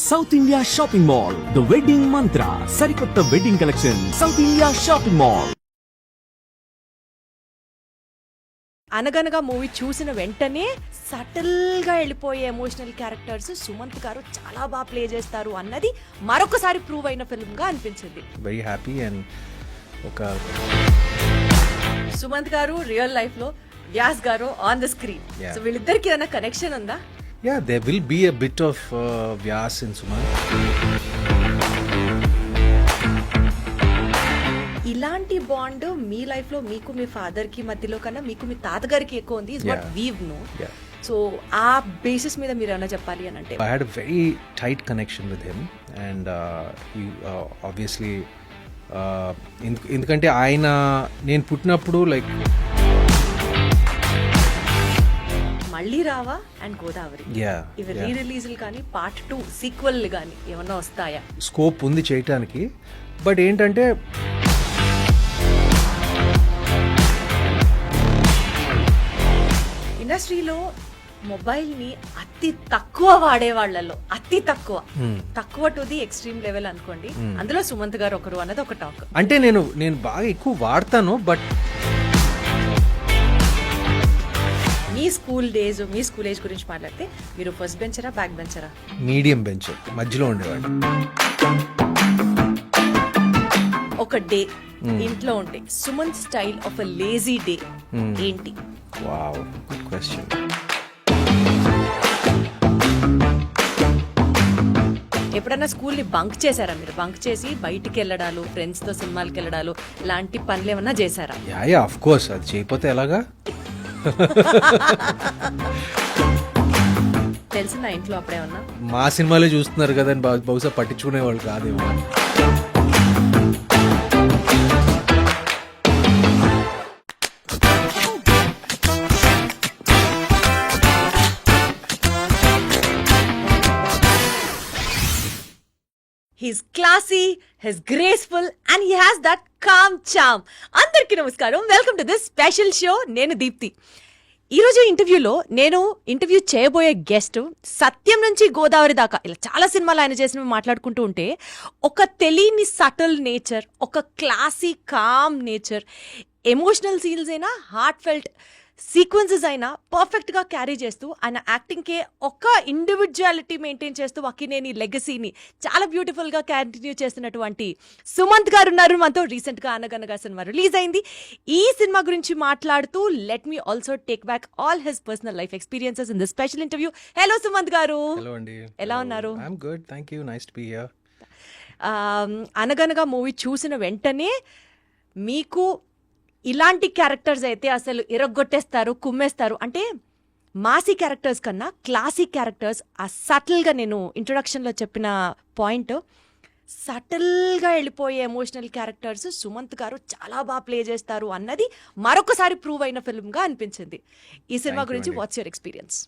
South India shopping mall the wedding మంత్ర సరికొత్త wedding collection south India shopping mall. అనగనగా movie చూసిన వెంటనే సటిల్గా వెళ్ళిపోయే ఎమోషనల్ క్యారెక్టర్స్ సుమంత్ గారు చాలా బాగా ప్లే చేస్తారు అన్నది మరొకసారి ప్రూవ్ అయిన ఫిల్మ్ గా అనిపించింది. వెరీ హ్యాపీ అండ్ ఒక సుమంత్ గారు రియల్ లైఫ్ లో వ్యాస్ గారు ఆన్ ద స్క్రీన్. సో వీళ్ళిద్దరికి ఏదైనా కనెక్షన్ ఉందా? Yeah, there will be a bit of Vyas in Sumanth. ఇలాంటి బాండ్ మీ లైఫ్ లో మీకు మీ ఫాదర్ కి మధ్యలో కన్నా మీకు మీ తాతగారికి ఎక్కువ ఉంది. Is what we've know. So ఆ బేసిస్ మీద మీరు ఏమైనా చెప్పాలి అని అంటే, I had a very tight connection with him and he obviously ఎందుకంటే ఆయన నేను పుట్టినప్పుడు లైక్ మళ్ళీ రావా అండ్ గోదావరి ఇవి రీ రిలీజ్లు కానీ పార్ట్ 2 సీక్వెల్ కానీ ఏమన్నా వస్తాయా? స్కోప్ ఉంది చేయటానికి. బట్ ఏంటంటే ఇండస్ట్రీలో మొబైల్ ని అతి తక్కువ వాడే వాళ్ళలో అతి తక్కువ టు ది ఎక్స్ట్రీమ్ లెవెల్ అనుకోండి. అందులో సుమంత్ గారు ఒకరు అన్నది ఒక టాక్. అంటే నేను బాగా ఎక్కువ వాడతాను. బట్ మీ స్కూల్ డేస్ మీ స్కూల్ ఏజ్ గురించి మాట్లాడితే మీరు ఫస్ట్ బెంచరా బ్యాక్ బెంచరా? మీడియం బెంచ్, మధ్యలో ఉండేవాడు. ఒక డే ఇంట్లో ఉంటే Sumanth style of a lazy day ఏంటి? Wow, good question. ఎప్పుడన్నా స్కూల్ ని బంక్ చేశారా మీరు? బంక్ చేసి బయటికి వెళ్ళడాలు, ఫ్రెండ్స్ తో సినిమాలకి వెళ్ళడాలు లాంటి పనులు ఏమన్నా చేశారా? Yeah of course. అది చేయకపోతే ఎలాగా? తెలిసిందా ఇంట్లో అప్పుడేమన్నా? మా సినిమాలే చూస్తున్నారు కదా అని బహుశా పట్టించుకునే వాళ్ళు కాదేమో. He's classy, he's graceful and he has that calm charm. అందరికీ నమస్కారం, welcome to this special show. నేను దీప్తి. ఈరోజు ఇంటర్వ్యూలో నేను ఇంటర్వ్యూ చేయబోయే గెస్ట్ సత్యం నుంచి గోదావరి దాకా ఇలా చాలా సినిమాలు ఆయన చేసినవి మాట్లాడుకుంటూ ఉంటే ఒక తెలియని సటిల్ నేచర్, ఒక classy calm nature, emotional scenes అయినా హార్ట్ ఫెల్ట్ సీక్వెన్సెస్ అయినా పర్ఫెక్ట్గా క్యారీ చేస్తూ ఆయన యాక్టింగ్కే ఒక ఇండివిజువాలిటీ మెయింటైన్ చేస్తూ అక్కినేని లెగసీని చాలా బ్యూటిఫుల్గా కంటిన్యూ చేస్తున్నటువంటి సుమంత్ గారు ఉన్నారు మనతో. రీసెంట్గా అనగనగా సినిమా రిలీజ్ అయింది. ఈ సినిమా గురించి మాట్లాడుతూ let me also take back all his personal life experiences in the special interview. Hello Sumanth గారు. హలో అండి, ఎలా ఉన్నారు? I am good, thank you, nice to be here. అనగనగా మూవీ చూసిన వెంటనే మీకు ఇలాంటి క్యారెక్టర్స్ అయితే అసలు ఇరగొట్టేస్తారు, కుమ్మేస్తారు అంటే మాసీ క్యారెక్టర్స్ కన్నా క్లాసిక్ క్యారెక్టర్స్, ఆ సటిల్గా నేను ఇంట్రొడక్షన్లో చెప్పిన పాయింట్, సటిల్గా వెళ్ళిపోయే ఎమోషనల్ క్యారెక్టర్స్ సుమంత్ గారు చాలా బాగా ప్లే చేస్తారు అన్నది మరొకసారి ప్రూవ్ అయిన ఫిల్మ్గా అనిపించింది. ఈ సినిమా గురించి what's your experience?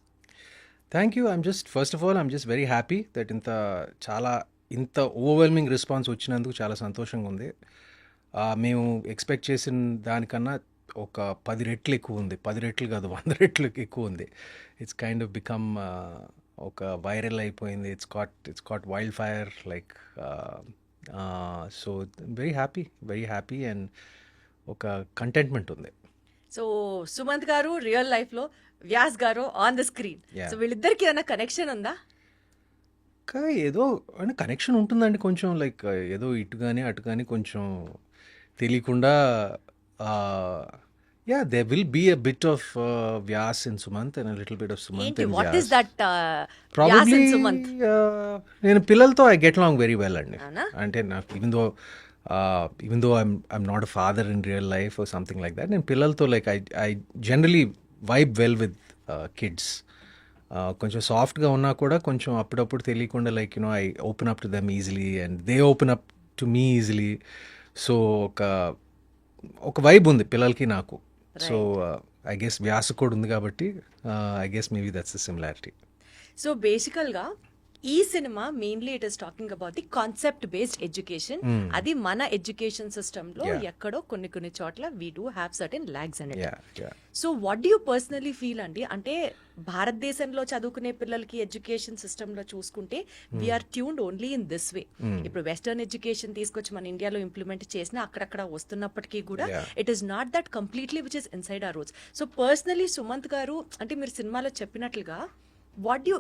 Thank you. First of all I'm just very happy that ఇంత ఓవర్వెల్మింగ్ రెస్పాన్స్ వచ్చినందుకు చాలా సంతోషంగా ఉంది. మేము ఎక్స్పెక్ట్ చేసిన దానికన్నా ఒక 10 రెట్లు ఎక్కువ ఉంది. 10 రెట్లు కాదు, 100 రెట్లు ఎక్కువ ఉంది. ఇట్స్ కైండ్ ఆఫ్ బికమ్ ఒక వైరల్ అయిపోయింది. It's caught wild fire like. So very happy and ఒక కంటెంట్మెంట్ ఉంది. సో సుమంత్ గారు రియల్ లైఫ్ లో వ్యాస్ గారు ఆన్ ద స్క్రీన్. సో వీళ్ళిద్దరికి ఏమైనా కనెక్షన్ ఉందా? ఏదో అంటే కనెక్షన్ ఉంటుందండి కొంచెం, లైక్ ఏదో ఇటు కానీ అటు కానీ కొంచెం తెలియకుండా. there will be a bit of Vyas in Sumanth and a little bit of Sumanth in Vyas. What is that Probably, Vyas in Sumanth? నేను పిల్లలతో I get along very well అండి. అంటే నాకు even though I'm not a father in real life or something like that, నేను పిల్లలతో like I generally vibe well with kids. కొంచెం సాఫ్ట్గా ఉన్నా కూడా కొంచెం అప్పుడప్పుడు తెలియకుండా like I open up to them easily and they open up to me easily. So ఒక వైబ్ ఉంది పిల్లలకి నాకు. సో ఐ గెస్ వ్యాస కూడా ఉంది కాబట్టి I guess maybe that's the similarity. So బేసికల్గా ఈ cinema mainly it is talking about the concept based education. అది మన ఎడ్యుకేషన్ సిస్టమ్ లో ఎక్కడో కొన్ని చోట్ల we do have certain lags and so what do you personally feel అండి? అంటే భారతదేశంలో చదువుకునే పిల్లలకి ఎడ్యుకేషన్ సిస్టమ్ లో చూసుకుంటే we're tuned only in this way. ఇప్పుడు వెస్టర్న్ ఎడ్యుకేషన్ తీసుకొచ్చి మన ఇండియాలో ఇంప్లిమెంట్ చేసిన అక్కడక్కడ వస్తున్నప్పటికీ కూడా it is not that completely which is inside our roots. So personally Sumanth గారు, అంటే మీరు సినిమాలో చెప్పినట్లుగా what do you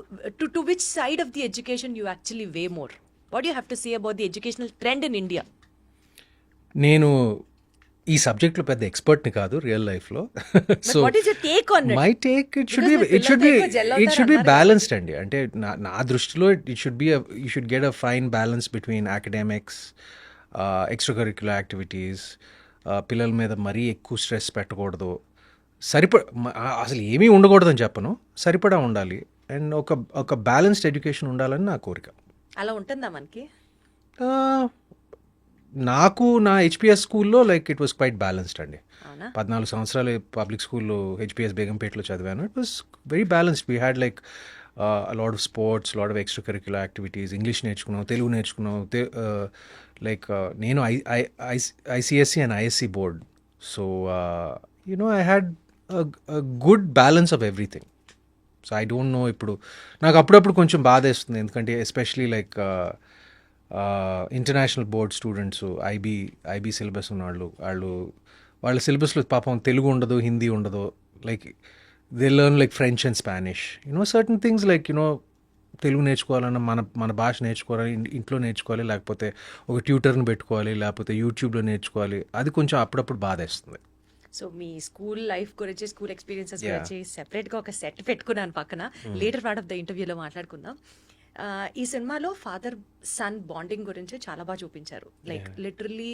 to which side of the education you actually weigh more? What do you have to say about the educational trend in India? నేను ఈ సబ్జెక్ట్లో పెద్ద ఎక్స్పర్ట్ని కాదు రియల్ లైఫ్లో. So what is your take on it? My take it should be balanced అండి. అంటే నా దృష్టిలో it should get a fine balance between academics, extra curricular activities. పిల్లల మీద మరీ ఎక్కువ స్ట్రెస్ పెట్టకూడదు, అసలు ఏమీ ఉండకూడదని చెప్పను, సరిపడా ఉండాలి. అండ్ ఒక బ్యాలెన్స్డ్ ఎడ్యుకేషన్ ఉండాలని నా కోరిక. అలా ఉంటుందా మనకి? నాకు నా హెచ్పిఎస్ స్కూల్లో like it was quite balanced అండి. అవునా? 14 సంవత్సరాలు పబ్లిక్ స్కూల్లో హెచ్పిఎస్ బేగంపేటలో చదివాను. It was very balanced. We had like lot of sports, lot of extra curricular activities. English నేర్చుకున్నాం, తెలుగు నేర్చుకున్నాం. లైక్ నేను ICSC and ISC board. So I had a good balance of everything. So I don't no, ఇప్పుడు నాకు అప్పుడప్పుడు కొంచెం బాధ వేస్తుంది. ఎందుకంటే especially like international board students, IB syllabus ఉన్నవాళ్ళు, వాళ్ళ సిలబస్లో పాపం తెలుగు ఉండదు, హిందీ ఉండదు. Like they learn like French and Spanish. Certain things like Telugu నేర్చుకోవాలన్నా మన భాష నేర్చుకోవాలి, ఇంట్లో నేర్చుకోవాలి, లేకపోతే ఒక ట్యూటర్ని పెట్టుకోవాలి, లేకపోతే యూట్యూబ్లో నేర్చుకోవాలి. అది కొంచెం అప్పుడప్పుడు బాధ వేస్తుంది. సో మీ స్కూల్ లైఫ్ గురించి, స్కూల్ ఎక్స్పీరియన్సెస్ గురించి సెపరేట్ గా ఒక సెట్ పెట్టుకున్నాను పక్కన. లేటర్ పార్ట్ ఆఫ్ ద ఇంటర్వ్యూలో మాట్లాడుకుందాం. ఈ సినిమాలో ఫాదర్ సన్ బాండింగ్ గురించి చాలా బాగా చూపించారు. లైక్ లిటరల్లీ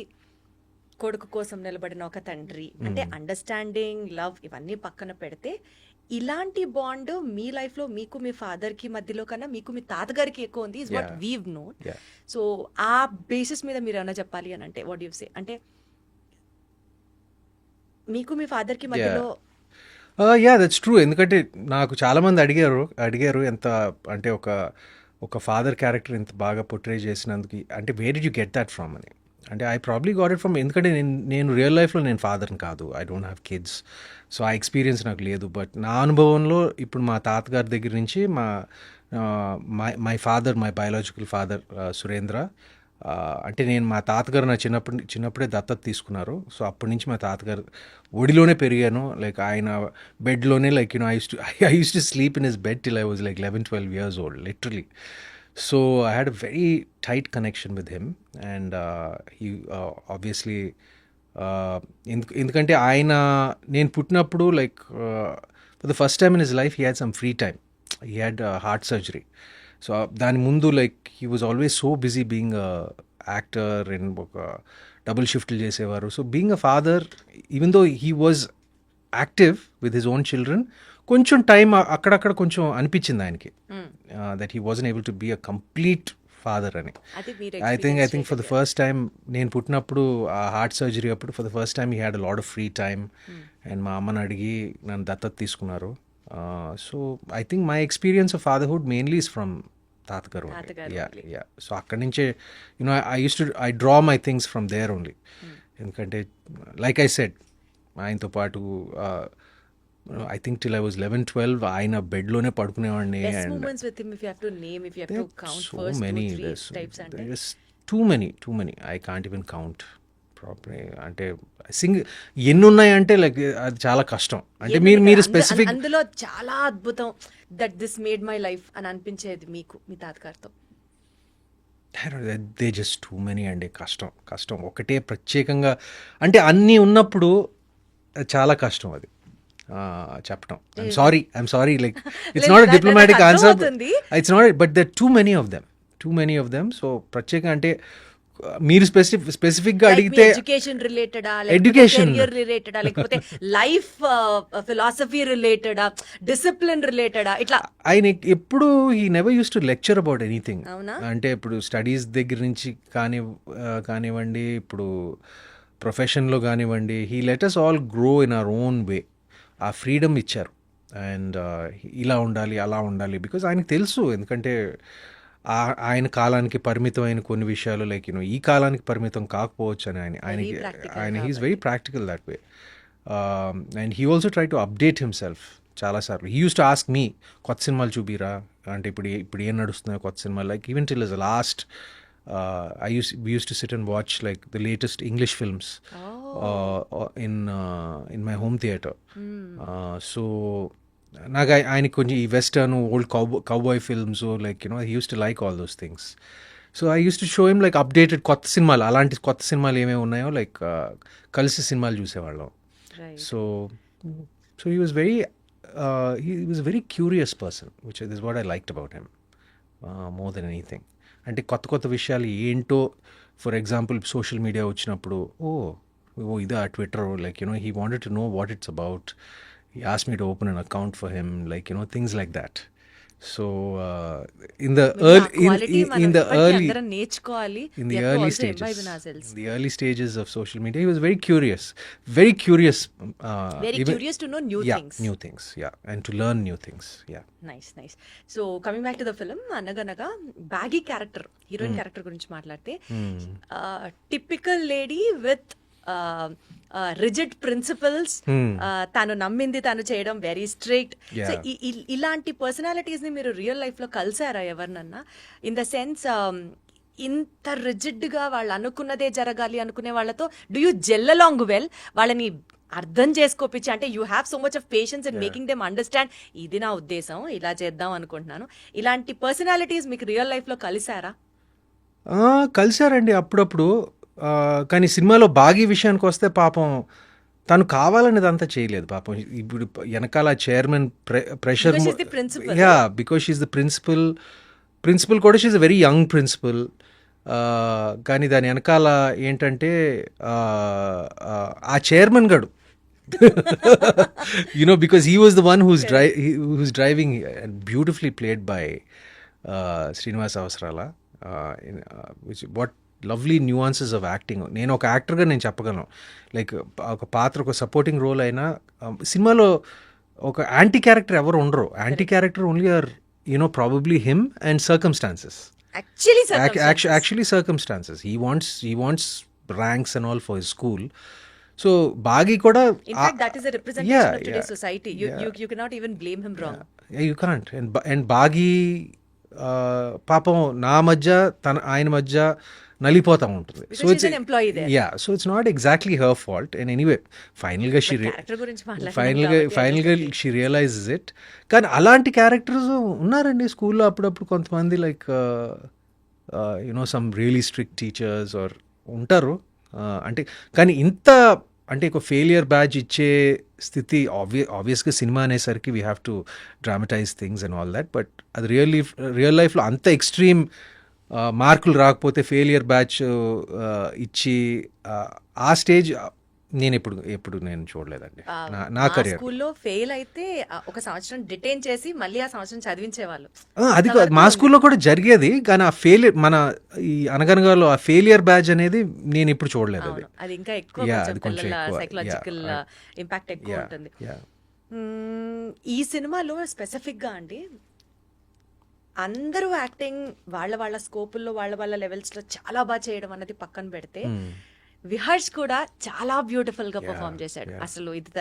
కొడుకు కోసం నిలబడిన ఒక తండ్రి, అంటే అండర్స్టాండింగ్, లవ్ ఇవన్నీ పక్కన పెడితే ఇలాంటి బాండ్ మీ లైఫ్ లో మీకు మీ ఫాదర్ కి మధ్యలో కన్నా మీకు మీ తాతగారికి ఎక్కువ ఉంది, is what weave known. So ఆ బేసిస్ మీద మీరు ఏమైనా చెప్పాలి అని అంటే వాట్ యు సే? అంటే మీకు మీ ఫాదర్ కి మధ్యలో దట్స్ ట్రూ. ఎందుకంటే నాకు చాలామంది అడిగారు ఎంత అంటే ఒక ఫాదర్ క్యారెక్టర్ ఇంత బాగా పోర్ట్రే చేసినందుకు, అంటే where did you get that from అని. అంటే I probably got it from, ఎందుకంటే నేను రియల్ లైఫ్లో నేను ఫాదర్ని కాదు. I don't have kids. So ఆ ఎక్స్పీరియన్స్ నాకు లేదు. బట్ నా అనుభవంలో ఇప్పుడు మా తాతగారి దగ్గర నుంచి my father, my biological father Surendra, అంటే నేను మా తాతగారు నా చిన్నప్పుడే దత్తత తీసుకున్నారు. సో అప్పటి నుంచి మా తాతగారు ఒడిలోనే పెరిగాను. లైక్ ఆయన బెడ్లోనే like I use to sleep in his bed till I was like 11-12 years old literally. So I had a very tight connection with him. And he obviously ఎందుకంటే నేను పుట్టినప్పుడు like for the first time in his life he had some free time. He had heart surgery. So దాని ముందు like he was always so busy being actor and ఒక double షిఫ్ట్లు చేసేవారు. So being a father, even though he was active with his own children, కొంచెం time అక్కడక్కడ కొంచెం అనిపించింది ఆయనకి that he wasn't able to be a complete father అని. I think for the first time నేను పుట్టినప్పుడు ఆ హార్ట్ సర్జరీ అప్పుడు for the first time he had a lot of free time. And మా అమ్మని అడిగి నన్ను దత్తత తీసుకున్నారు. So I think my experience of fatherhood mainly is from తాతగారు. యా సో అక్కడి నుంచే I draw my things from there only. ఎందుకంటే లైక్ ఐ సెడ్, ఆయనతో పాటు I think till I was 11-12 ఆయన బెడ్లోనే పడుకునేవాడిని. Too many I can't even count proper. అంటే ఎన్ని ఉన్నాయంటే లైక్ అది చాలా కష్టం. అంటే మీరు స్పెసిఫిక్ అందులో చాలా అద్భుతం that this made my life అని అనిపించేది మీకు మీ తాతగారితో? దే జస్ట్ టూ మెనీ అండి. కష్టం ఒకటే ప్రత్యేకంగా, అంటే అన్నీ ఉన్నప్పుడు చాలా కష్టం అది చెప్పడం. I'm sorry like it's not a diplomatic answer, it's not, but there too many of them. So ప్రత్యేకంగా అంటే మీరు స్పెసిఫిక్ గా అడిగితే ఎడ్యుకేషన్ రిలేటెడా, ఎడ్యుకేషన్ రిలేటెడా, లేకపోతే లైఫ్ ఫిలాసఫీ రిలేటెడా, డిసిప్లిన్ రిలేటెడా, ఇట్లా ఆయన ఎప్పుడు he never use to lecture about anything. అంటే ఇప్పుడు స్టడీస్ దగ్గర నుంచి కానివ్వండి, ఇప్పుడు ప్రొఫెషన్లో కానివ్వండి, he let us all grow in our own way. ఆ ఫ్రీడమ్ ఇచ్చారు. అండ్ ఇలా ఉండాలి, అలా ఉండాలి, బికాజ్ ఆయనకు తెలుసు. ఎందుకంటే ఆయన కాలానికి పరిమితమైన కొన్ని విషయాలు లైక్ ఈ కాలానికి పరిమితం కాకపోవచ్చు అని ఆయనకి he's very practical that way and he also try to update himself చాలాసార్లు. He use to ask me కొత్త సినిమాలు చూపిరా అంటే ఇప్పుడు ఏం నడుస్తున్నాయో కొత్త సినిమా like even till is last we used to sit and watch like the latest English films in my home theater. So నాకు ఆయనకి కొంచెం ఈ western old cowboy films like he use to like all those things. So I use to show him like updated కొత్త సినిమాలు, అలాంటి కొత్త సినిమాలు ఏమేమి ఉన్నాయో లైక్ కలిసి సినిమాలు చూసేవాళ్ళం. So he was very curious person which is what I liked about him more than anything. అంటే కొత్త కొత్త విషయాలు ఏంటో, ఫర్ ఎగ్జాంపుల్ సోషల్ మీడియా వచ్చినప్పుడు ఓ ఇదా Twitter like he wanted to know what it's about. He asked me to open an account for him, like things like that. So in the early stages of social media, he was very curious to know new things, and to learn new things. Nice. So coming back to the film, అనగనగా baggy character, heroine character గురించి మాట్లాడితే, typical lady with rigid principles, తను నమ్మింది తను చేయడం, very strict. So ఇలాంటి personalities ని మీరు రియల్ లైఫ్ లో కలిసారా ఎవరినన్నా? ఇన్ ద సెన్స్ ఇంత రిజిడ్ గా వాళ్ళు అనుకున్నదే జరగాలి అనుకునే వాళ్ళతో do you gel along well? వాళ్ళని అర్థం చేసుకోపించి, అంటే you have so much of patience and making them understand ఇది నా ఉద్దేశం, ఇలా చేద్దాం అనుకుంటున్నాను. ఇలాంటి పర్సనాలిటీస్ మీకు రియల్ లైఫ్ లో కలిసారా? కలిసారండి అప్పుడప్పుడు. కానీ సినిమాలో బాగీ విషయానికి వస్తే పాపం తను కావాలనేది అంతా చేయలేదు పాపం. ఇప్పుడు వెనకాల chairman pressure, because she's the principal కూడా she's a very young principal. కానీ దాని వెనకాల ఏంటంటే ఆ చైర్మన్ గడు because he was the one who's driving, beautifully played by Srinivas Avasarala, which what lovely nuances of acting. నేను ఒక యాక్టర్గా నేను చెప్పగలను, లైక్ ఒక పాత్ర, ఒక సపోర్టింగ్ రోల్ అయినా సినిమాలో ఒక యాంటీ క్యారెక్టర్ ఎవరు ఉండరు. Anti character only are probably him and circumstances. Actually circumstances. He wants ranks and all for his school. So Bagi koda, in fact, that is a representation of today's society. You cannot even blame him wrong. Yeah, you can't. And Bagi పాపం నా మధ్య ఆయన మధ్య నలిపోతా ఉంటుంది. So it's an employee there. Yeah, so it's not exactly her fault. And anyway, finally she realizes it. కానీ అలాంటి characters ఉన్నారండి స్కూల్లో అప్పుడప్పుడు కొంతమంది, like some really strict teachers are ఉంటారు. అంటే కానీ ఇంత అంటే ఒక ఫెయిలియర్ బ్యాడ్జ్ ఇచ్చే స్థితి ఆబ్వియస్గా సినిమా అనేసరికి we have to dramatise things and all that. But అది రియల్ లైఫ్లో అంత ఎక్స్ట్రీమ్ మార్కులు రాకపోతే ఫెయిలియర్ బ్యాచ్ ఇచ్చి ఆ స్టేజ్ నేను ఎప్పుడు నేను చూడలేదండి నా కెరీర్. స్కూల్లో ఫెయిల్ అయితే ఒక సంవత్సరం డిటైన్ చేసి మళ్ళీ ఆ సంవత్సరం చదివించేవాళ్ళు. అది మా స్కూల్లో కూడా జరిగేది, కానీ ఆ ఫెయిలియర్ మన ఈ అనగనగాలో ఆ ఫెయిలియర్ బ్యాచ్ అనేది నేను ఇప్పుడు చూడలేదు. అది ఇంకా ఎక్కువ సైకలాజికల్ ఇంపాక్ట్ ఎక్కువ ఉంటుంది. ఈ సినిమాలో స్పెసిఫిక్ గా అండి అందరూ యాక్టింగ్ వాళ్ళ స్కోపుల్లో వాళ్ళ లెవెల్స్ లో చాలా బాగా చేయడం అన్నది పక్కన పెడితే, విహర్ష్ కూడా చాలా బ్యూటిఫుల్ గా పర్ఫామ్ చేశాడు. అసలు ఇది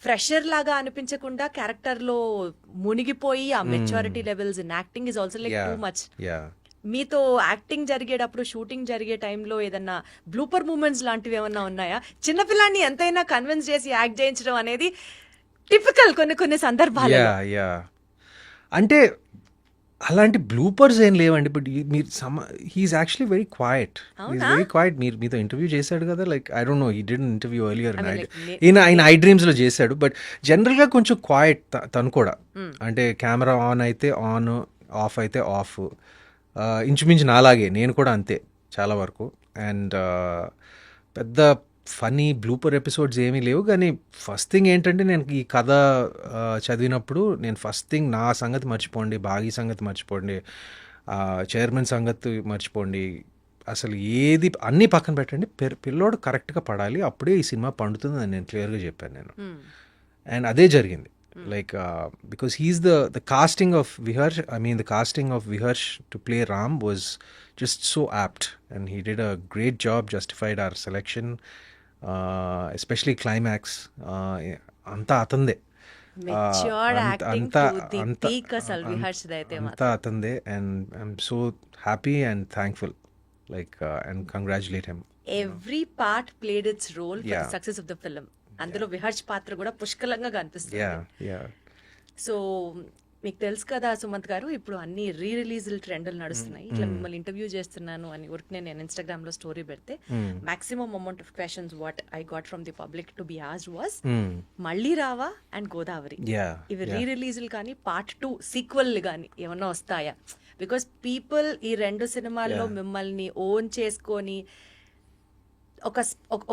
ఫ్రెషర్ లాగా అనిపించకుండా క్యారెక్టర్ లో మునిగిపోయి ఆ maturity levels in acting is also like too much. మీతో యాక్టింగ్ జరిగేటప్పుడు, షూటింగ్ జరిగే టైంలో ఏదన్నా బ్లూపర్ మూమెంట్స్ లాంటివి ఏమన్నా ఉన్నాయా? చిన్నపిల్లాన్ని ఎంతైనా కన్విన్స్ చేసి యాక్ట్ చేయించడం అనేది టిపికల్ కొన్ని సందర్భాలు. అంటే అలాంటి బ్లూపర్స్ ఏం లేవండి. బట్ మీరు హీఈస్ యాక్చువల్లీ వెరీ క్వైట్. మీతో ఇంటర్వ్యూ చేశాడు కదా, like I don't no, he didn't interview earlier. ఆయన ఐ డ్రీమ్స్లో చేశాడు. బట్ జనరల్గా కొంచెం క్వైట్ తను కూడా. అంటే కెమెరా ఆన్ అయితే ఆన్, ఆఫ్ అయితే ఆఫ్. ఇంచుమించు నాలాగే నేను కూడా అంతే చాలా వరకు. అండ్ పెద్ద ఫన్నీ బ్లూపర్ ఎపిసోడ్స్ ఏమీ లేవు. కానీ ఫస్ట్ థింగ్ ఏంటంటే, నేను ఈ కథ చదివినప్పుడు నేను ఫస్ట్ థింగ్ నా సంగతి మర్చిపోండి, బాగీ సంగతి మర్చిపోండి, చైర్మన్ సంగతి మర్చిపోండి, అసలు ఏది అన్నీ పక్కన పెట్టండి, పిల్లోడు కరెక్ట్గా పడాలి, అప్పుడే ఈ సినిమా పండుతుంది అని నేను క్లియర్గా చెప్పాను నేను. అండ్ అదే జరిగింది. Like because he's the casting of Viharsh. I mean, the casting of Viharsh to play Ram was just so apt, and he did a great job. Justified our selection, especially climax. Anta atande. Matured acting to the peak అసలు విహర్ష్ అయితే అంతా అతందే, and I'm so happy and thankful, like and congratulate him. Every part played its role for the Yeah. Success of the film. అందులో విహర్ష్ పాత్ర కూడా పుష్కలంగా కనిపిస్తుంది. Yeah. So మీకు తెలుసు కదా సుమంత్ గారు, ఇప్పుడు అన్ని రీ రిలీజ్ ట్రెండ్లు నడుస్తున్నాయి. ఇట్లా మిమ్మల్ని ఇంటర్వ్యూ చేస్తున్నాను అని ఊరికే నేను ఇన్స్టాగ్రామ్ లో స్టోరీ పెడితే maximum amount of questions what I got from the public to be asked was మళ్ళీ రావా అండ్ గోదావరి. Yeah. ఇవి రీ రిలీజ్లు కానీ పార్ట్ 2 సీక్వెల్ కానీ ఏమన్నా వస్తాయా? బికాస్ పీపుల్ ఈ రెండు సినిమాల్లో మిమ్మల్ని ఓన్ చేసుకొని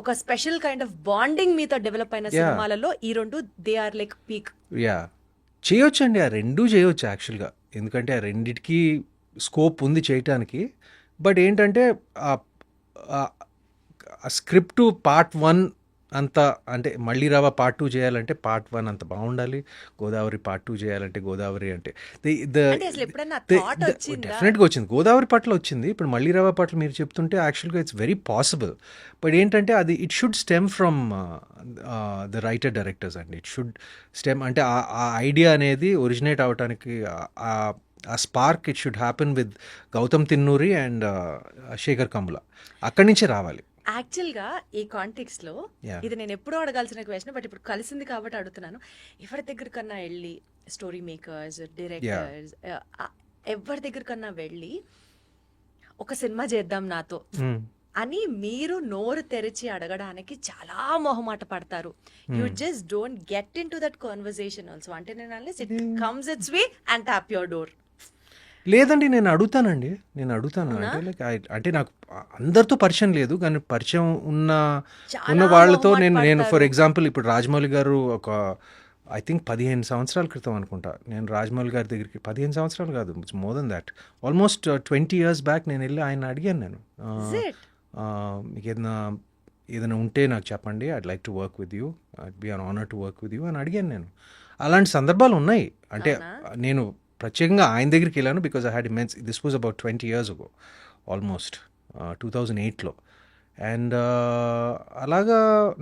ఒక స్పెషల్ కైండ్ ఆఫ్ బాండింగ్ మీతో డెవలప్ అయిన సినిమాలలో ఈ రెండు దే ఆర్ లైక్ పీక్. చేయొచ్చండి, ఆ రెండూ చేయొచ్చు యాక్చువల్గా, ఎందుకంటే ఆ రెండిటికి స్కోప్ ఉంది చేయటానికి. బట్ ఏంటంటే ఆ స్క్రిప్ట్ పార్ట్ 1 అంత, అంటే మళ్ళీ రావా పార్ట్ 2 చేయాలంటే పార్ట్ 1 అంత బాగుండాలి, గోదావరి పార్ట్ 2 చేయాలంటే గోదావరి అంటే అంటే అసలు ఎప్పుడైనా thought వచ్చిందా? డెఫినెట్గా వచ్చింది. గోదావరి పట్ల వచ్చింది, ఇప్పుడు మళ్ళీ రావా పట్ల మీరు చెప్తుంటే యాక్చువల్గా ఇట్స్ వెరీ పాసిబుల్. బట్ ఏంటంటే అది it should stem from the writer directors అండి. ఇట్ షుడ్ స్టెమ్ అంటే ఆ ఐడియా అనేది ఒరిజినేట్ అవడానికి ఆ spark it should happen with Gautam Tinnanuri and Sekhar Kammula. అక్కడి నుంచే రావాలి. యాక్చువల్గా ఈ కాంటెక్స్ట్ లో ఇది నేను ఎప్పుడూ అడగాల్సిన క్వశ్చన్, బట్ ఇప్పుడు కలిసింది కాబట్టి అడుగుతున్నాను. ఎవరి దగ్గర కన్నా వెళ్ళి స్టోరీ మేకర్స్, డైరెక్టర్స్, ఎవరి దగ్గర కన్నా వెళ్ళి ఒక సినిమా చేద్దాం నాతో అని మీరు నోరు తెరిచి అడగడానికి చాలా మొహమాట పడతారు. You just don't get in to that conversation also. అంటే నేను unless it comes it's way and tap your door. లేదండి, నేను అడుగుతాను. అంటే లైక్ అంటే నాకు అందరితో పరిచయం లేదు, కానీ పరిచయం ఉన్న వాళ్ళతో నేను ఫర్ ఎగ్జాంపుల్ ఇప్పుడు రాజమౌళి గారు ఒక ఐ థింక్ 15 సంవత్సరాల క్రితం అనుకుంటా నేను రాజమౌళి గారి దగ్గరికి, 15 సంవత్సరాలు కాదు, more than that, almost 20 years back నేను వెళ్ళి ఆయన అడిగాను, నేను మీకు ఏదైనా ఉంటే నాకు చెప్పండి, I'd like to work with you, I'd be an honour to work with you అని అడిగాను నేను. అలాంటి సందర్భాలు ఉన్నాయి. అంటే నేను ప్రత్యేకంగా ఆయన దగ్గరికి వెళ్ళాను because I had immense, this was about 20 years ago, almost 2008లో. అండ్ అలాగా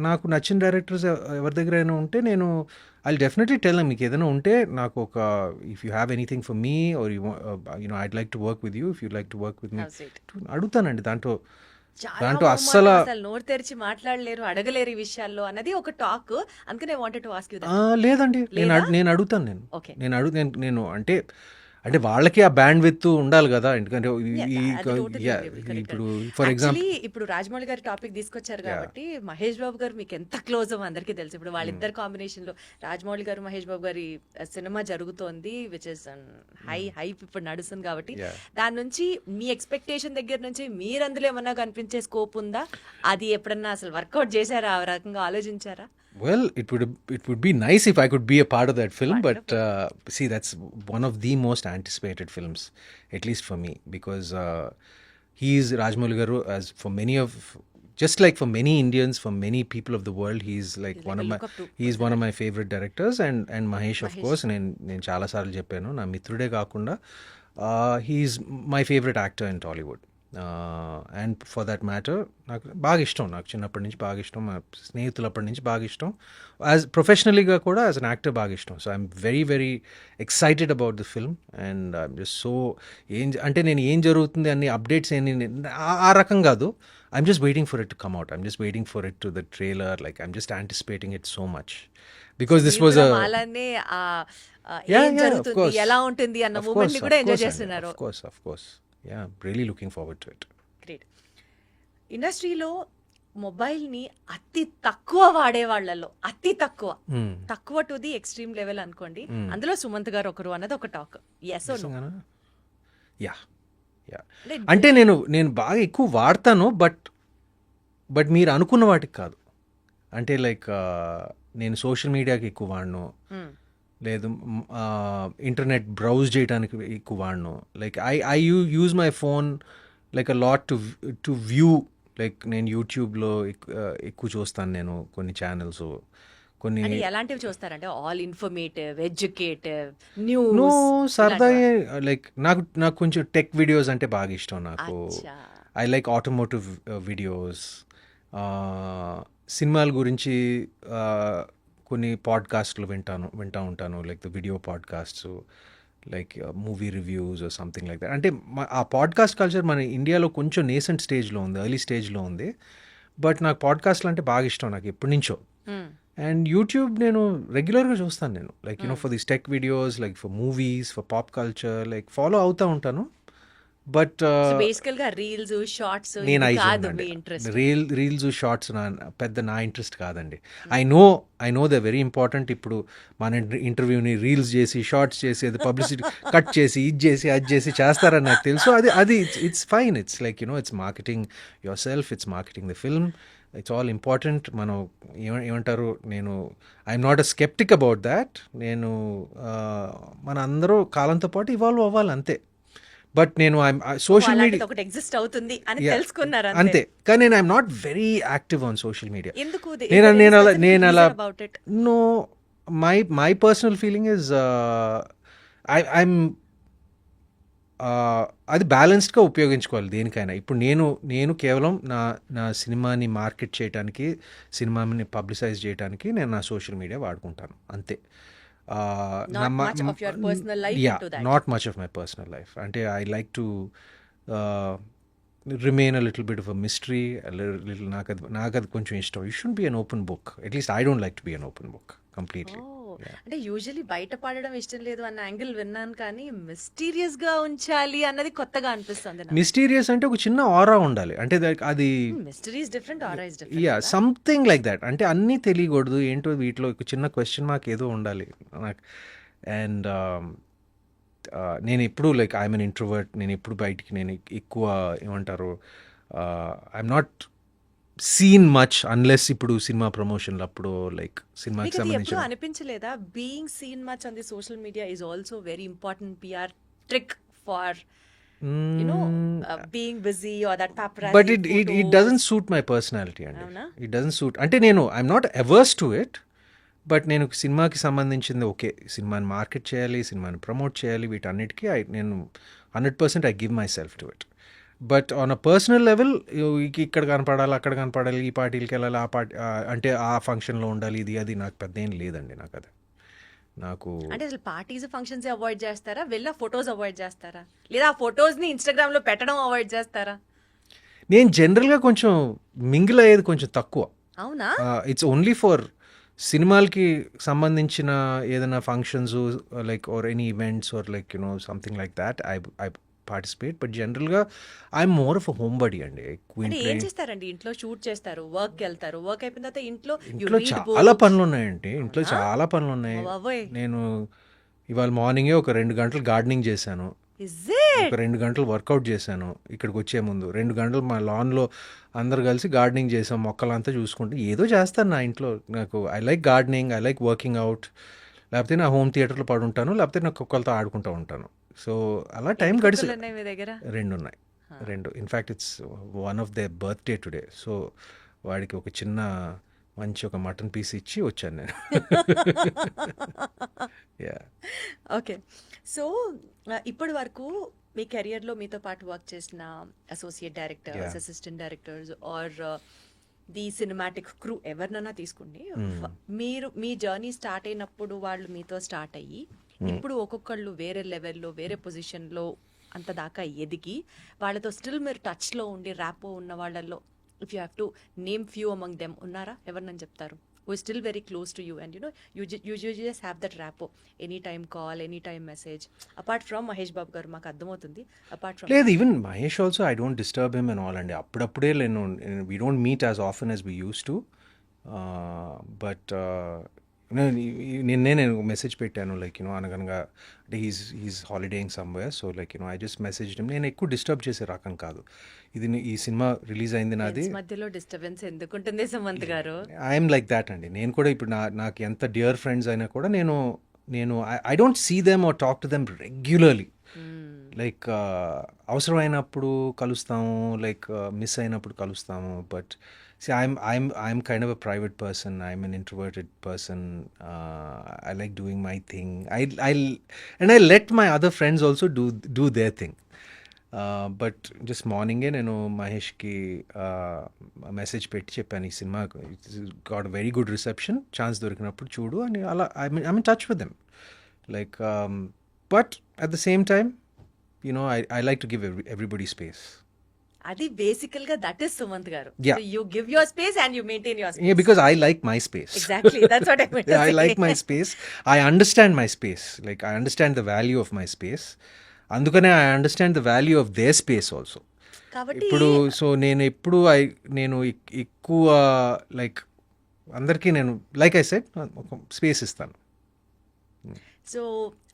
నాకు నచ్చిన డైరెక్టర్స్ ఎవరి దగ్గర అయినా ఉంటే నేను ఐ డెఫినెట్లీ టెల్ దెమ్, మీకు ఏదైనా ఉంటే నాకు ఒక, if you have anything for me or you know I'd like to work with you, if you like to work with me అడుగుతానండి. దాంట్లో అస్సలు నోరు తెరిచి మాట్లాడలేరు, అడగలేరు ఈ విషయాల్లో అన్నది ఒక టాక్. అందుకనే wanted to ask you that. లేదండి, నేను అడుగుతాను. నేను అంటే వాళ్ళకి ఆ బ్యాండ్ విత్ ఉండాలి కదా, ఎందుకంటే ఇప్పుడు ఫర్ ఎగ్జాంపుల్ ఇప్పుడు రాజమౌళి గారి టాపిక్ తీసుకొచ్చారు కాబట్టి మహేష్ బాబు గారు మీకు ఎంత క్లోజ్ అందరికీ తెలుసు. ఇప్పుడు వాళ్ళిద్దరు కాంబినేషన్ లో రాజమౌళి గారు మహేష్ బాబు గారి సినిమా జరుగుతోంది, విచ్ ఇస్ హైప్ ఇప్పుడు నడుస్తుంది కాబట్టి దాని నుంచి మీ ఎక్స్పెక్టేషన్ దగ్గర నుంచి మీరు అందులో ఏమన్నా కనిపించే స్కోప్ ఉందా? అది ఎప్పుడన్నా అసలు వర్కౌట్ చేశారా, ఆ రకంగా ఆలోచించారా? Well, it would be nice if I could be a part of that film, but see, that's one of the most anticipated films, at least for me, because he is Rajamouli Garu, as for many of, just like for many Indians, for many people of the world, he's like one of my favorite directors, and Mahesh of course, నేను చాలా సార్లు చెప్పాను, నా మిత్రుడే కాకుండా he's my favorite actor in Tollywood. And for that matter నాకు బాగా ఇష్టం, నాకు చిన్నప్పటి నుంచి బాగా ఇష్టం, మా స్నేహితులప్పటి నుంచి బాగా ఇష్టం, యాజ్ ప్రొఫెషనల్లీగా కూడా యాజ్ అన్ యాక్టర్ బాగా ఇష్టం. So I'm very very excited about the film and I'm just so అంటే నేను ఏం జరుగుతుంది అన్ని అప్డేట్స్ ఆ రకం కాదు. I'm just waiting for it to come out, I'm just waiting for it to the trailer, like I'm just anticipating it so much because this was ఎలా ఉంటుంది అన్న మూమెంట్ ని కూడా ఎంజాయ్ చేస్తున్నారు. Of course. Yeah, really looking forward to it. Great. ఇండస్ట్రీలో మొబైల్ని అతి తక్కువ వాడే వాళ్ళలో అతి తక్కువ టు ది ఎక్స్ట్రీమ్ లెవెల్ అనుకోండి, అందులో సుమంత్ గారు ఒకరు అన్నది ఒక టాక్. ఎస్ యా అంటే నేను బాగా ఎక్కువ వాడతాను, బట్ మీరు అనుకున్న వాటికి కాదు. అంటే లైక్ నేను సోషల్ మీడియాకి ఎక్కువ వాడను, లేదు ఇంటర్నెట్ బ్రౌజ్ చేయడానికి ఎక్కువ వాడను. Like I use my phone like a lot to view, like నేను యూట్యూబ్లో ఎక్కువ చూస్తాను, నేను కొన్ని ఛానల్స్, కొన్ని అంటే ఎలాంటివి చూస్తారంటే all informative, educative, no news సరదా లైక్ నాకు కొంచెం టెక్ వీడియోస్ అంటే బాగా ఇష్టం నాకు. అచ్చా. ఐ లైక్ ఆటోమోటివ్ వీడియోస్, సినిమాల గురించి కొన్ని పాడ్కాస్ట్లు వింటూ ఉంటాను, like the video podcasts, like movie reviews are something like that. అంటే ఆ పాడ్కాస్ట్ కల్చర్ మన ఇండియాలో కొంచెం నేసెంట్ స్టేజ్లో ఉంది, ఎర్లీ స్టేజ్లో ఉంది. బట్ నాకు పాడ్కాస్ట్లు అంటే బాగా ఇష్టం నాకు ఎప్పటి నుంచో. అండ్ యూట్యూబ్ నేను రెగ్యులర్గా చూస్తాను నేను, like for these tech videos, like for movies, for pop culture, like follow అవుతూ ఉంటాను. బట్ బేసికల్ గా రీల్స్, షార్ట్స్ నేను కాదు మీ ఇంట్రెస్ట్. రీల్స్ షార్ట్స్ నా ఇంట్రెస్ట్ కాదండి. I know they very important. ఇప్పుడు మన ఇంటర్వ్యూని రీల్స్ చేసి, షార్ట్స్ చేసి, అది పబ్లిసిటీ కట్ చేసి, అది చేసి చేస్తారని నాకు తెలుసు. అది it's fine. It's like it's marketing your self, it's marketing the film, it's all important. మనం ఏమంటారు, I'm not a sceptic about that. మన అందరూ కాలంతో పాటు ఇవాల్వ్ అవ్వాలి అంతే. బట్ నేను సోషల్ మీడియా ఒకటి ఎగ్జిస్ట్ అవుతుంది అని తెలుసుకున్నారు అంతే. కానీ I'm not very active on social media. ఎందుకు? నేను అలా about it. No, my personal feeling is I'm అది బ్యాలెన్స్డ్గా ఉపయోగించుకోవాలి దేనికైనా. ఇప్పుడు నేను కేవలం నా సినిమాని మార్కెట్ చేయడానికి, సినిమాని పబ్లిసైజ్ చేయడానికి నేను నా సోషల్ మీడియా వాడుకుంటాను అంతే. Not much of your personal life into that. Not much of my personal life. అంటే I like to remain a little bit of a mystery. నాకు అది కొంచెం ఇష్టం. You should be an open book. At least I don't like to be an open book completely. అంటే usually బయట పడడం ఇష్టం లేదు అన్న యాంగిల్ విన్నాను, కానీ మిస్టీరియస్ గా ఉంచాలి అన్నది కొత్తగా అనిపిస్తుంది. మిస్టీరియస్ అంటే ఒక చిన్న ఆరా ఉండాలి. అంటే అది mystery is different, aura is yeah different. Something like that. అంటే అన్నీ తెలియకూడదు, ఏంటో వీటిలో ఒక చిన్న క్వశ్చన్ మార్క్ ఏదో ఉండాలి నాకు. అండ్ నేను ఎప్పుడు లైక్ ఐఎమ్ అన్ ఇంట్రోవర్ట్. నేను ఎప్పుడు బయటికి నేను ఎక్కువ ఏమంటారు, I'm not seen much unless ఇప్పుడు సినిమా ప్రమోషన్లు అప్పుడు, లైక్ సినిమాకి మీకు అది ఎప్పుడు సంబంధించిన. అనిపించలేదా being seen much on the social media is also very important PR trick for being busy or that paparazzi but it photos? Doesn't suit my personality అండి. అవునా? It doesn't suit. అంటే I'm not averse to it. But నేను సినిమాకి సంబంధించింది okay, సినిమాని market చేయాలి, సినిమాని promote చేయాలి, వీటన్నిటికీ నేను 100% I give my self to it. But on a personal level ఇక్కడ కనపడాలి, అక్కడ కనపడాలి, ఈ పార్టీలకి వెళ్ళాలి, ఆ పార్టీ అంటే ఆ ఫంక్షన్లో ఉండాలి, అది నాకు పెద్ద ఏం లేదండి. నాకు అంటే అసలు పార్టీస్, ఫంక్షన్స్ అవాయిడ్ చేస్తారా, వెళ్ళా ఫొటోస్ అవాయిడ్ చేస్తారా, లేదా ఆ ఫొటోస్ ని ఇన్స్టాగ్రామ్ లో పెట్టడం అవాయిడ్ చేస్తారా? నేను జనరల్గా కొంచెం మింగిల్ అయ్యేది కొంచెం తక్కువ. అవునా? ఇట్స్ ఓన్లీ ఫర్ సినిమాలకి సంబంధించిన ఏదైనా functions like or any events or like something like that I participate. But జనరల్గా I'm more of a homebody అండి. అంటే ఏం చేస్తారండి? ఇంట్లో షూట్ చేస్తారు, వర్క్ వెళ్తారు, వర్క్ అయిపోయిన తర్వాత ఇంట్లో ఇంట్లో చాలా పనులు ఉన్నాయండి. ఇంట్లో చాలా పనులు ఉన్నాయి. బాబోయ్. నేను ఇవాళ మార్నింగే ఒక 2 గంటలు గార్డెనింగ్ చేశాను, Is it? ఒక 2 గంటలు వర్కౌట్ చేశాను. ఇక్కడికి వచ్చే ముందు 2 గంటలు మా లాన్లో అందరు కలిసి గార్డెనింగ్ చేసాం, మొక్కలంతా చూసుకుంటే ఏదో చేస్తాను నా ఇంట్లో. నాకు I like gardening, I like working out. లేకపోతే నా హోమ్ థియేటర్లో పడుంటాను, లేకపోతే నా కుక్కలతో ఆడుకుంటూ ఉంటాను. సో అలా టైం గడిచి కుక్కలు ఉన్నాయి మీ దగ్గర? 2 ఉన్నాయి. 2 in fact it's one of they birthday today. So వాడికి ఒక చిన్న మంచి ఒక మటన్ పీస్ ఇచ్చి వచ్చాను నేను. యా. ఓకే. సో ఇప్పటి వరకు మీ కెరియర్లో మీతో పాటు వర్క్ చేసిన associate directors, Yeah. Assistant directors or the cinematic crew ఎవరినైనా తీసుకోండి, మీరు మీ జర్నీ స్టార్ట్ అయినప్పుడు వాళ్ళు మీతో స్టార్ట్ అయ్యి ఇప్పుడు ఒక్కొక్కళ్ళు వేరే లెవెల్లో, వేరే పొజిషన్లో అంత దాకా ఎదిగి వాళ్ళతో స్టిల్ మీరు టచ్లో ఉండి ర్యాపో ఉన్న వాళ్ళల్లో if you have to name few among them ఉన్నారా? ఎవరినని చెప్తారు? who is still very close to you and you just have that rapport, anytime call, anytime message, apart from Mahesh Babu garu maaku ardhamautundi, apart from లేదు, even Mahesh also I don't disturb him and all అండి. అప్పుడప్పుడే నేను we don't meet as often as we used to. But నిన్నే నేను message పెట్టాను like Anaganaga, అంటే he's holidaying somewhere. So like I just message him. నేను ఎక్కువ డిస్టర్బ్ చేసే రకం కాదు. ఈ సినిమా రిలీజ్ అయింది నాది, friends మధ్యలో డిస్టర్బెన్స్ ఎందుకుంటుంది సుమంత్ గారు? ఐఎమ్ లైక్ దాట్ అండి. నేను కూడా ఇప్పుడు నాకు ఎంత డియర్ ఫ్రెండ్స్ అయినా కూడా నేను I don't see them or talk to them regularly. Like అవసరమైనప్పుడు కలుస్తాము, లైక్ మిస్ అయినప్పుడు కలుస్తాము. But I'm kind of a private person. I'm an introverted person. I like doing my thing. I let my other friends also do their thing. But just మార్నింగే నేను మహేష్కి message పెట్టి చెప్పాను, ఈ cinema got very good reception, chance దొరికినప్పుడు చూడు అని. అలా I mean touch with them, like but at the same time I like to give everybody space. అది బేసికల్ గా దట్ ఇస్ సుమంత్ గారు. Yeah. You give your space and you maintain your space. Yeah, because I like my space. Exactly, that's what I meant to I say. like my space. I understand my space. Like, I understand the value of my space. అందుకనే I understand the value of their space also. కాబట్టి ఇప్పుడు so నేను ఎక్కువ like అందరికీ నేను like I said ఒక space ఇస్తాను. So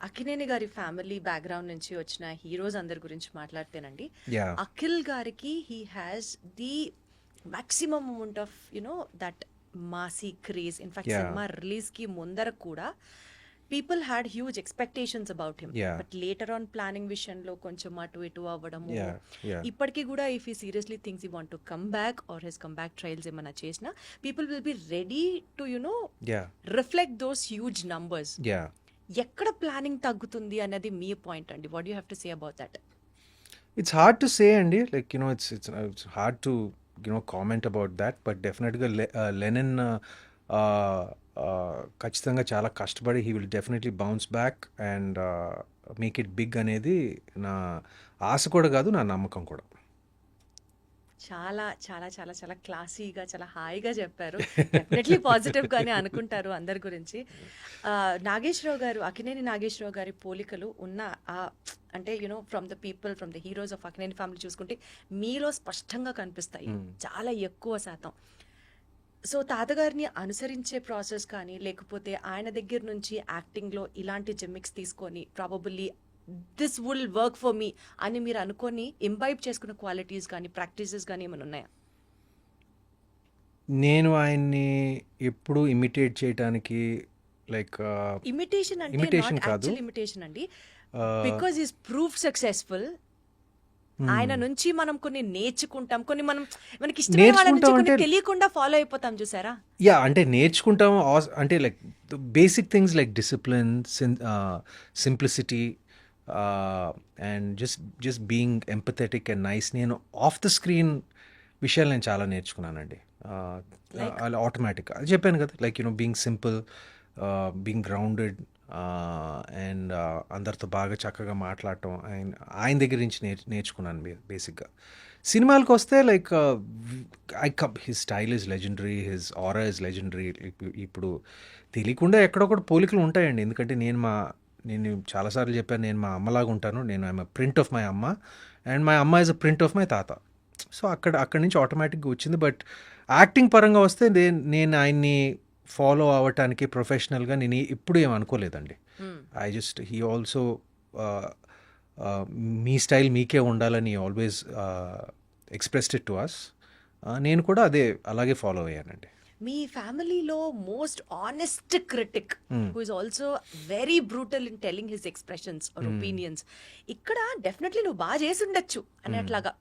Akkineni గారి ఫ్యామిలీ బ్యాక్గ్రౌండ్ నుంచి వచ్చిన హీరోస్ అందరి గురించి మాట్లాడితేనండి, Yeah. అఖిల్ గారికి he has the maximum amount of that Masih craze. In fact Yeah. Cinema release కి ముందర కూడా people had huge expectations about him. Yeah. But later on planning విషయంలో కొంచెం అటు ఇటు అవ్వడము, Yeah. ఇప్పటికీ కూడా ఇఫ్ ఈ seriously things you want to come back or his come back trials ఏమైనా చేసినా, people will be ready to Yeah. Reflect those huge numbers. Yeah. ఎక్కడ ప్లానింగ్ తగ్గుతుంది అనేది మీ పాయింట్ అండి. What you have to say about that? It's hard to say, అండి. Like, it's hard to comment about that. But definitely Lennon ఖచ్చితంగా చాలా కష్టపడి he will definitely bounce back and make it big అనేది నా ఆశ కూడా కాదు, నా నమ్మకం కూడా. చాలా చాలా చాలా చాలా క్లాసీగా, చాలా హాయిగా చెప్పారు. డెఫినెట్లీ పాజిటివ్ గానే అనుకుంటారు అందరి గురించి. నాగేశ్వరరావు గారు, అక్కినేని నాగేశ్వరరావు గారి పోలికలు ఉన్న అంటే from the people, from the heroes of Akkineni family చూసుకుంటే మీలో స్పష్టంగా కనిపిస్తాయి, చాలా ఎక్కువ శాతం. సో తాతగారిని అనుసరించే ప్రాసెస్ కానీ, లేకపోతే ఆయన దగ్గర నుంచి యాక్టింగ్లో ఇలాంటి జిమ్మిక్స్ తీసుకొని probably this will work for me అని మీరు అనుకొని ఇంబైబ్ చేసుకున్న క్వాలిటీస్ కానీ, ప్రాక్టీసెస్ కానీ ఏమైనా ఉన్నాయా? నేను ఆయన్ని ఎప్పుడు ఇమిటేట్ చేయడానికి లైక్ ఇమిటేషన్ అంటే imitation నాట్ కాదు. యాక్చువల్ ఇమిటేషన్ అండి, బికాజ్ ఈస్ ప్రూఫ్ సక్సెస్ఫుల్. ఆయన నుంచి మనం కొన్ని నేర్చుకుంటాం, కొన్ని మనకి ఇష్టమైన వాళ్ళ నుంచి నేర్చుకుంటాం కొన్ని అంటే- తెలియకుండా ఫాలో అయిపోతాం, చూసారా? అంటే నేర్చుకుంటాం, అంటే like basic things like discipline, simplicity and just being empathetic and nice. నేను ఆఫ్ ద స్క్రీన్ విషయాలు నేను చాలా నేర్చుకున్నానండి. అలా ఆటోమేటిక్గా అది చెప్పాను కదా, like being simple, being grounded and అందరితో బాగా చక్కగా మాట్లాడటం ఆయన దగ్గర నుంచి నేర్చుకున్నాను బేసిక్గా. సినిమాలకు వస్తే like his style is legendary, his aura is legendary. ఇప్పుడు తెలియకుండా ఎక్కడొక్కడ పోలికలు ఉంటాయండి, ఎందుకంటే నేను చాలాసార్లు చెప్పాను, నేను మా అమ్మలాగా ఉంటాను. నేను ఐఎమ్ ప్రింట్ ఆఫ్ మై అమ్మ అండ్ మై అమ్మ is a print of my తాత. సో అక్కడి నుంచి ఆటోమేటిక్గా వచ్చింది. బట్ యాక్టింగ్ పరంగా వస్తే నేను ఆయన్ని ఫాలో అవ్వటానికి ప్రొఫెషనల్గా నేను ఎప్పుడు ఏం అనుకోలేదండి. హీ ఆల్సో మీ స్టైల్ మీకే ఉండాలని always expressed it to us. నేను కూడా అలాగే ఫాలో అయ్యానండి. మీ ఫ్యామిలీలో most honest critic who is also very brutal in telling his expressions or opinions, ఇక్కడ డెఫినెట్లీ నువ్వు బాగా చేసి ఉండొచ్చు అనేట్లాగా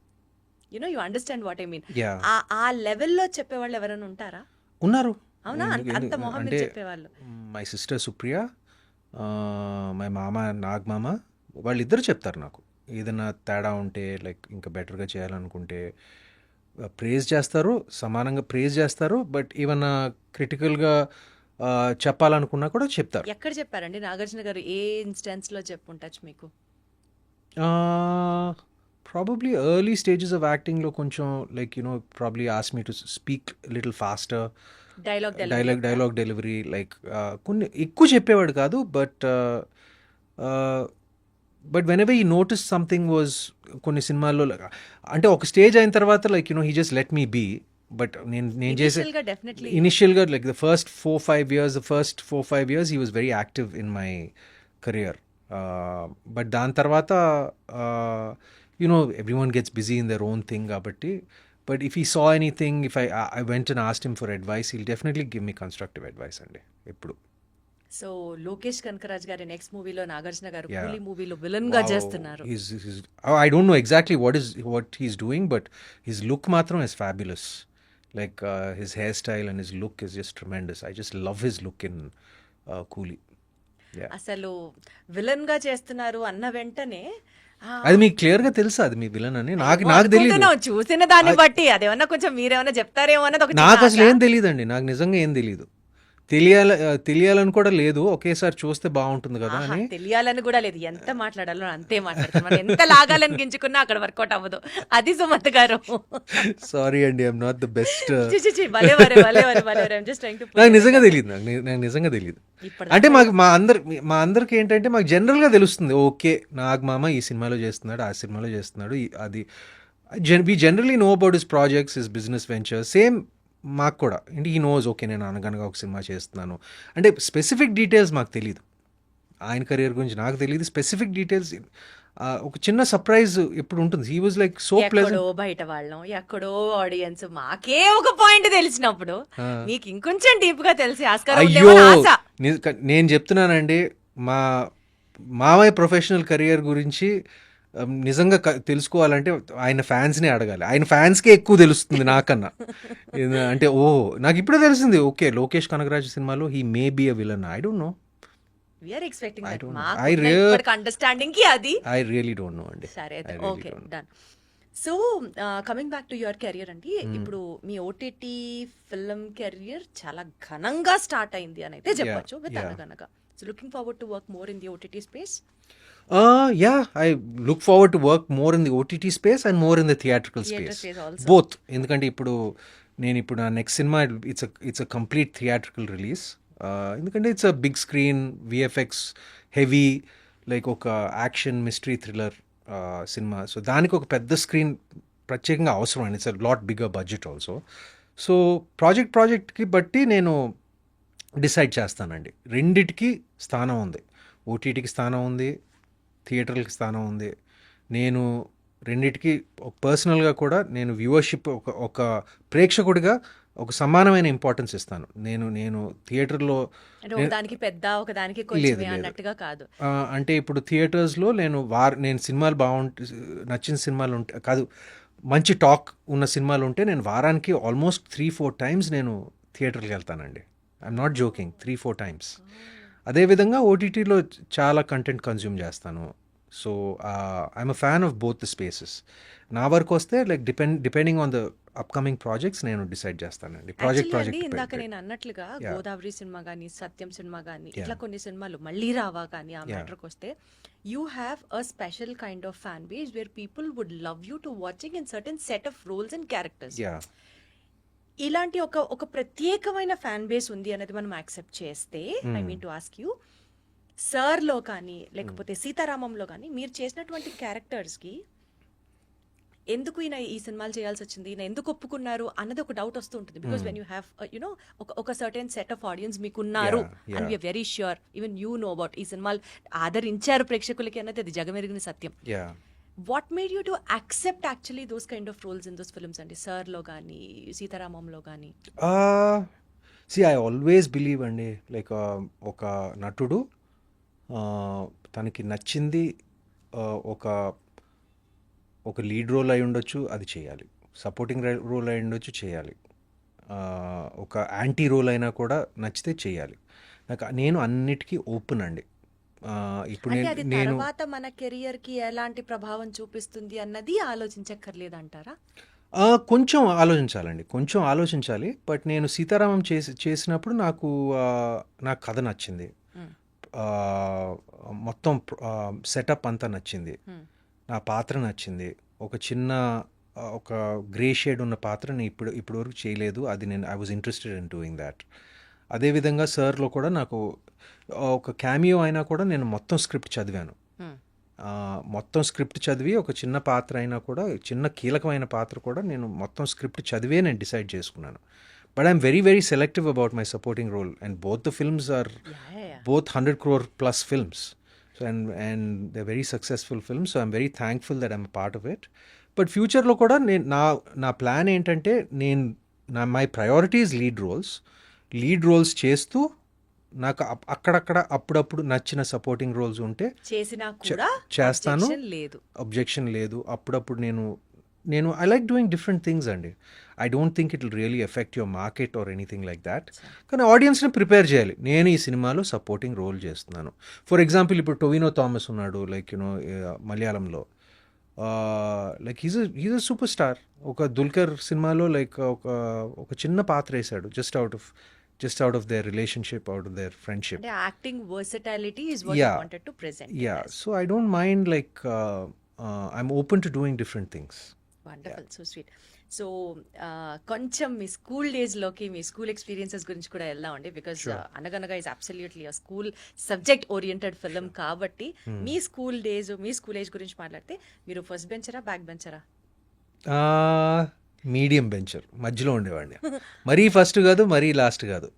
you understand what I mean, Yeah. ఆ లెవెల్లో చెప్పేవాళ్ళు ఎవరైనా ఉంటారా? ఉన్నారు. అవునా? అంత మొహం మీద చెప్పేవాళ్ళు. మై సిస్టర్ సుప్రియ, మై మామ నాగమామ, వాళ్ళిద్దరు చెప్తారు నాకు ఏదైనా తేడా ఉంటే, లైక్ ఇంకా బెటర్గా చేయాలనుకుంటే ప్రేజ్ చేస్తారు, సమానంగా ప్రేజ్ చేస్తారు. బట్ ఏమన్నా క్రిటికల్గా చెప్పాలనుకున్నా కూడా చెప్తారు. ఎక్కడ చెప్పారండి నాగార్జున గారు? ఏ ఇన్స్టెన్స్ లో చెప్పుంటచ్చు మీకు? ప్రాబబ్లీ ఎర్లీ స్టేజెస్ ఆఫ్ యాక్టింగ్లో కొంచెం like probably ask me to speak little faster, dialogue delivery, like కొన్ని ఎక్కువ చెప్పేవాడు కాదు. But whenever he notice something was, కొన్ని సినిమాల్లో అంటే ఒక స్టేజ్ అయిన తర్వాత like he just let me be. But నేను చేసే డెఫినెట్లీ ఇనిషియల్గా like the first 4-5 years he was very active in my career. But దాని తర్వాత everyone gets busy in their own thing కాబట్టి. But if he saw anything, if I went and asked him for advice, he'll definitely give me constructive advice అండి ఎప్పుడు. So Lokesh Kanagaraj గారి next మూవీలో నాగార్జున గారు Yeah. కూలీ మూవీలో విలన్ గా Wow. చేస్తున్నారు. I don't know exactly what he's doing, but his look matram is fabulous. Like his hairstyle and his look is just tremendous. I just love his look in Coolie. Yeah. అసలు villain గా చేస్తున్నారు అన్న వెంటనే అది మీకు clear గా తెలుసా అది మీ విలన్ అని? నాకు తెలియదు. అనుకుంటున్నాం, చూసిన దాన్ని బట్టి అదేమన్నా కొంచెం మీరేమన్నా చెప్తారేమో అన్నది ఒక చిన్న నాకు అసలు ఆశ. ఏం తెలియదండి. నాకు నిజంగా ఏం తెలియదు. తెలియాలని కూడా లేదు. ఒకేసారి చూస్తే బాగుంటుంది కదా ఆహా, అని. తెలియాలని కూడా లేదు, ఎంత మాట్లాడాలో అంతే మాట్లాడుతున్నాం. మనం ఎంత లాగాలని గింజుకున్నా అక్కడ వర్కౌట్ అవ్వదు. అది సుమత్ గారు. సారీ అండి, ఐఎమ్ నాట్ ద బెస్ట్. చి, చి, చి, భలేవారే, భలేవారే, భలేవారే. I'm just trying to put నాకు it నిజంగా like తెలియదు. నాకు నిజంగా తెలియదు. ఇప్పటిదాకా అంటే మాకు మా అందరికి ఏంటంటే మాకు జనరల్గా తెలుస్తుంది. ఓకే, నాగ్ మామ ఈ సినిమాలో చేస్తున్నాడు, ఆ సినిమాలో చేస్తున్నాడు, అది we generally know about his projects, his business venture. Same మాకు కూడా అంటే ఈ నోస్, ఓకే నేను అనగనగా ఒక సినిమా చేస్తున్నాను అంటే స్పెసిఫిక్ డీటెయిల్స్ మాకు తెలియదు. ఆయన కెరియర్ గురించి నాకు తెలియదు స్పెసిఫిక్ డీటెయిల్స్. ఒక చిన్న సర్ప్రైజ్ ఎప్పుడు ఉంటుంది. He was like so pleasant. ఎక్కడో బయట వాళ్ళం, ఎక్కడో ఆడియన్స్, మాకే ఒక పాయింట్ తెలిసినప్పుడు మీకు ఇంకొంచెం డీప్ గా తెలిసి ఆస్కారం అయ్యో, ఉందేమో అని ఆశ. నేను చెప్తున్నానండి, మా మామయ్య ప్రొఫెషనల్ కెరియర్ గురించి నిజంగా తెలుసుకోవాలంటే ఆయన ఫ్యాన్స్ని అడగాలి. ఆయన ఫ్యాన్స్కే ఎక్కువ తెలుస్తుంది నాకన్నా. అంటే నాకు ఇప్పుడే తెలిసింది, ఓకే లోకేష్ కనగరాజు సినిమాలో he may be a villain. I don't know. We are expecting I that. don't know. మాకు ఇప్పటికి అండర్స్టాండింగ్ కి అది ఐ రియలీ డోంట్ నో అండి. సరే అయితే I really okay don't know. Done. So coming back to your career అండి, ఇప్పుడు మీ OTT film career చాలా ఘనంగా స్టార్ట్ అయింది అని అయితే చెప్పొచ్చు విత్ yeah. అనగనగా. So looking forward to work more in the OTT space. Yeah, I look forward to work more in the OTT space and more in the theatrical Theatre space. space also. Both. ఎందుకంటే ఇప్పుడు నా next cinema it's a complete theatrical release. ఎందుకంటే it's a big screen, VFX heavy, like ఒక action mystery thriller cinema. So దానికి ఒక పెద్ద screen ప్రత్యేకంగా అవసరం అండి. It's a lot bigger budget also. So ప్రాజెక్ట్కి బట్టి నేను డిసైడ్ చేస్తానండి. రెండిటికి స్థానం ఉంది. ఓటీటీకి స్థానం ఉంది, థియేటర్లకి స్థానం ఉంది. నేను రెండిటికి పర్సనల్గా కూడా నేను వ్యూవర్షిప్ ఒక ప్రేక్షకుడిగా ఒక సమానమైన ఇంపార్టెన్స్ ఇస్తాను. నేను థియేటర్లో అంటే ఒకదానికి పెద్ద ఒకదానికి కొంచెం అన్నట్టుగా కాదు. అంటే ఇప్పుడు థియేటర్స్లో నేను సినిమాలు నచ్చిన సినిమాలు ఉంటే కాదు, మంచి టాక్ ఉన్న సినిమాలు ఉంటే నేను వారానికి ఆల్మోస్ట్ 3-4 టైమ్స్ నేను థియేటర్కి వెళ్తానండి. I'm not joking, 3-4 times. అదేవిధంగా ఓటీటీలో చాలా కంటెంట్ కన్జ్యూమ్ చేస్తాను. So I'm a fan of both the spaces. నా వరకు వస్తే like depending on the upcoming projects నేను డిసైడ్ చేస్తానండి. ప్రాజెక్ట్ ఇందాక నేను అన్నట్లుగా గోదావరి సినిమా కానీ, సత్యం సినిమా కానీ, ఇట్లా కొన్ని సినిమాలు మళ్ళీ రావా కానీ ఆ మ్యాటర్కి వస్తే you have a special kind of fan base where people would love you to watching in certain set of roles and characters. ఇలాంటి ఒక ప్రత్యేకమైన ఫ్యాన్ బేస్ ఉంది అనేది మనం యాక్సెప్ట్ చేస్తే, I mean to ask you, సర్లో కానీ లేకపోతే సీతారామంలో కానీ మీరు చేసినటువంటి క్యారెక్టర్స్కి ఎందుకు ఈయన ఈ సినిమాలు చేయాల్సి వచ్చింది, ఈయన ఎందుకు ఒప్పుకున్నారు అన్నది ఒక డౌట్ వస్తూ ఉంటుంది. Because when you have you know ఒక సర్టెన్ సెట్ ఆఫ్ ఆడియన్స్ మీకు ఉన్నారు and we are very sure even you know about ఈ సినిమాలు ఆదరించారు ప్రేక్షకులకి అన్నది అది జగమెరిగిన సత్యం. What made you to accept actually those kind of roles in those films అండి, సర్లో కానీ సీతారామంలో కానీ? ఐ ఆల్వేస్ బిలీవ్ అండి, లైక్ ఒక నటుడు తనకి నచ్చింది ఒక లీడ్ రోల్ అయి ఉండొచ్చు, అది చేయాలి. సపోర్టింగ్ రోల్ అయి ఉండొచ్చు, చేయాలి. ఒక యాంటీ రోల్ అయినా కూడా నచ్చితే చేయాలి. నేను అన్నిటికీ ఓపెన్ అండి. ఇప్పుడు నేను తర్వాత మన కెరియర్ కి ఎలాంటి ప్రభావం చూపిస్తుంది అన్నది ఆలోచించక్కర్లేదంటారా? కొంచెం ఆలోచించాలండి, కొంచెం ఆలోచించాలి. బట్ నేను సీతారామం చేసినప్పుడు నాకు కథ నచ్చింది, మొత్తం సెటప్ అంతా నచ్చింది, నా పాత్ర నచ్చింది. ఒక గ్రే షేడ్ ఉన్న పాత్రని ఇప్పుడు వరకు చేయలేదు. అది I was interested in doing that. అదేవిధంగా సర్లో కూడా నాకు ఒక క్యామియో అయినా కూడా నేను మొత్తం స్క్రిప్ట్ చదివాను. మొత్తం స్క్రిప్ట్ చదివి ఒక చిన్న పాత్ర అయినా కూడా, చిన్న కీలకమైన పాత్ర కూడా నేను మొత్తం స్క్రిప్ట్ చదివే నేను డిసైడ్ చేసుకున్నాను. But I'm very very selective about my supporting role and both the films are both 100 crore plus films. So and they're very successful films. So I'm very thankful that I'm a part of it. But future lo kuda na plan entante my priority is lead roles చేస్తూ నాకు అక్కడక్కడ అప్పుడప్పుడు నచ్చిన supporting roles ఉంటే చేసినా కూడా చేస్తాను. objection లేదు. అబ్జెక్షన్ లేదు. అప్పుడప్పుడు నేను I like doing different things అండి. I don't think it will really affect your market or anything like that. కానీ ఆడియన్స్ని ప్రిపేర్ చేయాలి, నేను ఈ సినిమాలో సపోర్టింగ్ రోల్ చేస్తున్నాను. ఫర్ ఎగ్జాంపుల్ ఇప్పుడు టొవినో థామస్ ఉన్నాడు, లైక్ యూనో మలయాళంలో, like he's a super star. ఒక దుల్కర్ సినిమాలో లైక్ ఒక చిన్న పాత్ర వేశాడు, just out of their relationship, out of their friendship. అంటే acting versatility is what you Yeah. Wanted to present. Yeah, so I don't mind, like, I'm open to doing different things. Wonderful, so sweet. So కొంచెం మీ school డేస్లోకి, మీ school experiences గురించి కూడా వెళ్దామండి. Because అనగనగా is absolutely a school subject oriented film కాబట్టి మీ school days, మీ school age గురించి మాట్లాడితే మీరు ఫస్ట్ బెంచరా, బ్యాక్ బెంచరా? మీడియం బెంచర్, మధ్యలో ఉండేవాడిని. మరీ ఫస్ట్ కాదు, మరీ లాస్ట్ కాదు.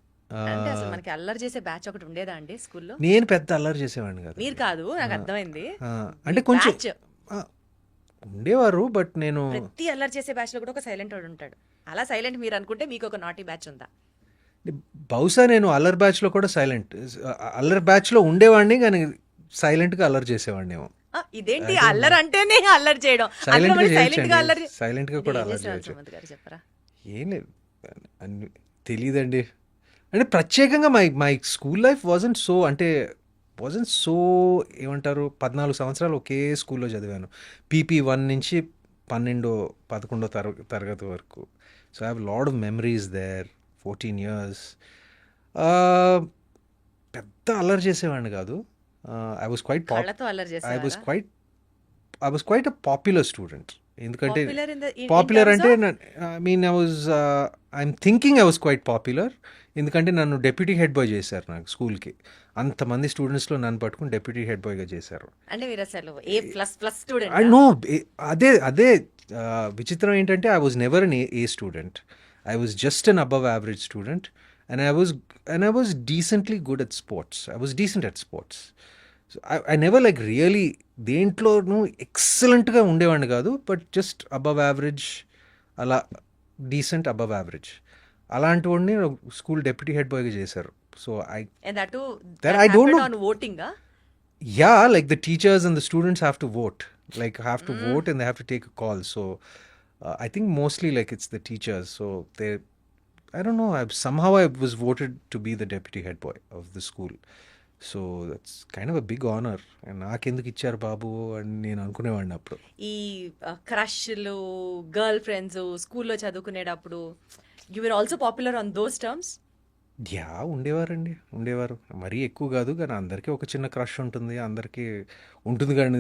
అంటే అసలు మనకి అల్లరి చేసే బ్యాచ్ ఒకటి ఉండేదా అండి స్కూల్లో? నేను పెద్ద అల్లరి చేసేవాడిని కాదు. మీరు కాదు, నాకు అర్థమైంది. అంటే కొంచెం Batch. ఉండేవారు, బట్ నేను ప్రతి అల్లరి చేసే బ్యాచ్ లో కూడా ఒక సైలెంట్ వాడు ఉంటాడు. అలా సైలెంట్ మీరు అనుకుంటే మీకు ఒక నాటీ బ్యాచ్ ఉందా? బహుశా నేను అల్లరి బ్యాచ్లో కూడా అల్లరి బ్యాచ్లో ఉండేవాడిని, కానీ సైలెంట్గా అల్లరి చేసేవాడిని ఏమో. ఇదేంటి అల్లరి అంటేనే అల్లరి చేయడం, అందులో మళ్ళీ సైలెంట్ గా అల్లరి సైలెంట్గా కూడా ఏం అల్లరి చేసేవాళ్ళు చేయొచ్చు. సుమంత్ గారు చెప్పరా? ఏం లేదు, అన్ని తెలీదండి. అంటే ప్రత్యేకంగా my school life wasn't so ఏమంటారు, 14 సంవత్సరాలు ఒకే స్కూల్లో చదివాను, PP 1 నుంచి 11వ తరగతి వరకు. So I have lot of memories there, 14 years. పెద్ద అల్లరి చేసేవాడిని కాదు. ఐ వాజ్ క్వైట్ కళ్ళతో అల్లరి చేసేవారా? I was quite a popular student. ఎందుకంటే Popular in పాపులర్ terms అంటే I'm thinking I was quite popular. ఎందుకంటే నన్ను డెప్యూటీ హెడ్ బాయ్ చేశారు నాకు స్కూల్కి. అంతమంది స్టూడెంట్స్లో నన్ను పట్టుకుని డెప్యూటీ హెడ్ బాయ్గా చేశారు. అంటే మీరు అసలు A++ స్టూడెంట్? ఐ నో, అదే విచిత్రం ఏంటంటే I was never an A student. I was just an above average student, and I was decently good at sports. I was decent at sports. So I never like really దేంట్లోనూ ఎక్సలెంట్గా ఉండేవాడిని కాదు, but just above average, అలా decent above average. అలాంటి వాడిని school deputy head బాయ్గా చేశారు. సో that I don't know. on voting yeah, like the teachers and the students have to vote, vote, and they have to take a call. So I think mostly like it's the teachers. So I don't know, somehow I was voted to be the deputy head boy of the school. So that's kind of a big honor. And నాకెందుకు ఇచ్చారు బాబు అని నేను అనుకునేవాడిని అప్పుడు. ఈ క్రష్లు, girl friends స్కూల్లో చదువుకునేటప్పుడు you were also popular on those terms? ఉండేవారు. మరీ ఎక్కువ కాదు, కానీ అందరికీ ఒక చిన్న క్రష్ ఉంటుంది, అందరికీ ఉంటుంది. కానీ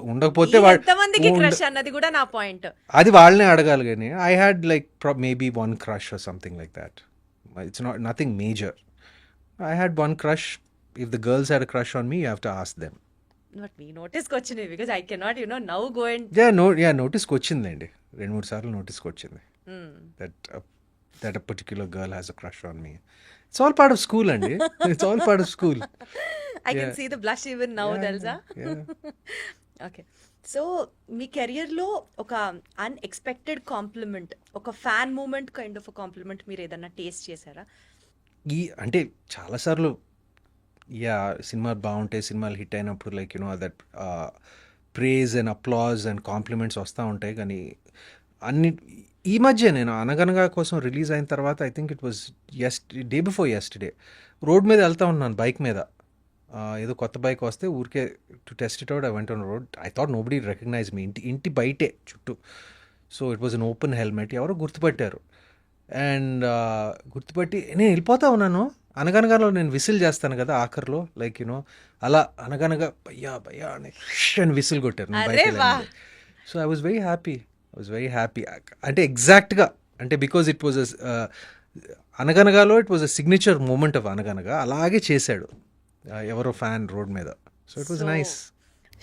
ఉండకపోతే ఎంతమందికి క్రష్ అన్నది కూడా నా పాయింట్. అది వాళ్ళనే అడగాలి. కానీ I had like maybe one crush or something like that. It's nothing major. I had one crush. If the girls had a crush on me, you have to ask them. But మీ నోటీస్కి వచ్చింది, because I cannot now go and నోటీస్కి వచ్చిందండి, 2-3 సార్లు నోటీస్కి వచ్చింది. That a particular girl has a crush on me. It's all part of school, అండి. It's all part of school. I can see the blush even now, తెలుసా? Okay, so మీ కెరియర్లో ఒక unexpected compliment, ఒక fan moment kind of compliment మీరు ఏదన్నా taste చేశారా? అంటే చాలాసార్లు సినిమాలు బాగుంటాయి, సినిమాలు హిట్ అయినప్పుడు like that praise and applause and compliments వస్తూ ఉంటాయి. కానీ ఈ మధ్య నేను అనగనగా కోసం రిలీజ్ అయిన తర్వాత, I think it was day before yesterday, road మీద వెళ్తా ఉన్నాను బైక్ మీద. ఏదో కొత్త బైక్ వస్తే ఊరికే to test it out I went on road. I thought nobody recognize me. ఇంటి బయటే చుట్టూ. So it was an open helmet. ఎవరో గుర్తుపట్టారు. అండ్ గుర్తుపట్టి నేను వెళ్ళిపోతా ఉన్నాను. అనగనగాలో నేను విసిల్ చేస్తాను కదా ఆఖరిలో, లైక్ అలా అనగనగా భయ్యా అని విసిల్ కొట్టారు. So I was very happy. అంటే ఎగ్జాక్ట్గా, అంటే బికాజ్ ఇట్ వాజ్ అనగనగాలో it was a signature moment of Anaganaga. అలాగే చేశాడు ఎవరో ఫ్యాన్ రోడ్ మీద. So it was nice.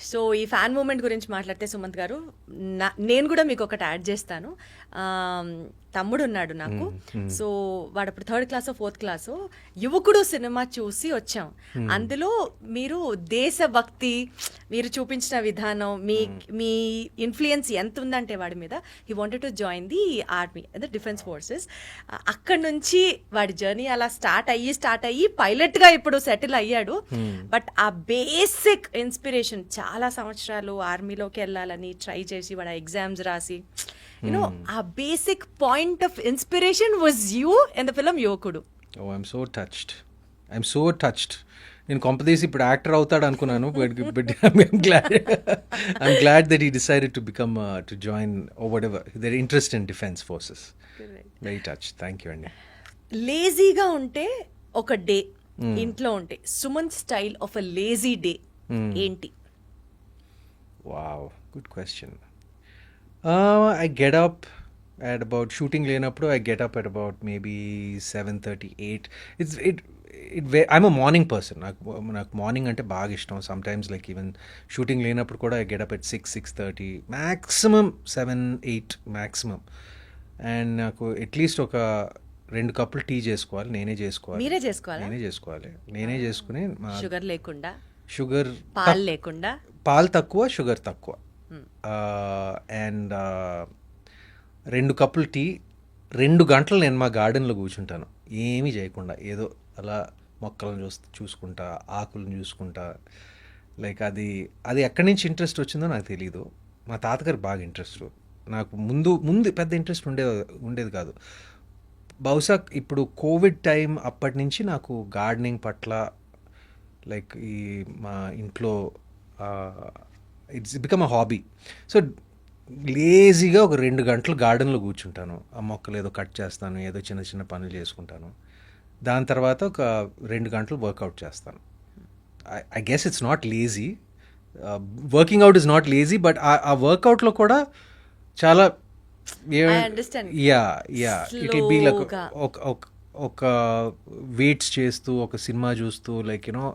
So ఈ ఫ్యాన్ మూమెంట్ గురించి మాట్లాడితే సుమంత్ గారు, నేను కూడా మీకు ఒకటి యాడ్ చేస్తాను. తమ్ముడు ఉన్నాడు నాకు. సో వాడు అప్పుడు 3rd క్లాసో 4th క్లాసో. యువకుడు సినిమా చూసి వచ్చాం. అందులో మీరు దేశభక్తి మీరు చూపించిన విధానం, మీ ఇన్ఫ్లుయెన్స్ ఎంత ఉందంటే వాడి మీద, he wanted to join the army, the defence forces. అక్కడ నుంచి వాడి జర్నీ అలా స్టార్ట్ అయ్యి పైలట్ గా ఇప్పుడు సెటిల్ అయ్యాడు. బట్ ఆ బేసిక్ ఇన్స్పిరేషన్, చాలా సంవత్సరాలు ఆర్మీలోకి వెళ్ళాలని ట్రై చేసి వాడు ఎగ్జామ్స్ రాసి, యూనో ఆ basic point of inspiration was you in the film యువకుడు. Oh I'm so touched. నేను కొంపదీసి ఇప్పుడు యాక్టర్ అవుతాడు అనుకున్నాను, but I'm glad that he decided to become to join oh whatever their interest in defence forces. Very touch. Thank you అండి. లేజీగా ఉంటే ఒక డే, ఇంట్లో ఉంటే Suman style of a lazy day ఏంటి? Wow, good question. I get up at about shooting లేనప్పుడు I get up at about maybe 7:30, 8. I'm a morning person. నాకు morning అంటే బాగా ఇష్టం. సమ్టైమ్స్ లైక్ ఈవెన్ షూటింగ్ లేనప్పుడు కూడా I get up at 6, 6:30, maximum 7, 8 maximum. And నాకు at least ఒక 2 కప్పులు టీ చేసుకోవాలి, నేనే చేసుకోవాలి. మీరే చేసుకోవాలి? నేనే చేసుకోవాలి. నేనే చేసుకుని షుగర్ లేకుండా, షుగర్ పాలు లేకుండా, పాలు తక్కువ, షుగర్ తక్కువ. అండ్ 2 కప్పులు టీ, 2 గంటలు నేను మా గార్డెన్లో కూర్చుంటాను ఏమీ చేయకుండా, ఏదో అలా మొక్కలను చూసుకుంటా, ఆకులను చూసుకుంటా. లైక్ అది ఎక్కడి నుంచి ఇంట్రెస్ట్ వచ్చిందో నాకు తెలీదు. మా తాతగారు బాగా ఇంట్రెస్ట్. నాకు ముందు పెద్ద ఇంట్రెస్ట్ ఉండేది కాదు. బహుశా ఇప్పుడు కోవిడ్ టైం అప్పటి నుంచి నాకు గార్డెనింగ్ పట్ల, లైక్ ఈ మా ఇంట్లో it's become a hobby. So లేజీగా ఒక 2 గంటలు గార్డెన్లో కూర్చుంటాను, ఆ మొక్కలు ఏదో కట్ చేస్తాను, ఏదో చిన్న చిన్న పనులు చేసుకుంటాను. దాని తర్వాత ఒక 2 గంటలు వర్కౌట్ చేస్తాను. I guess it's not lazy, working out is not lazy, but ఆ వర్కౌట్లో కూడా చాలా ఇట్ విల్ బీ లైక్ ఒక వెయిట్స్ చేస్తూ, ఒక సినిమా చూస్తూ, లైక్ యూనో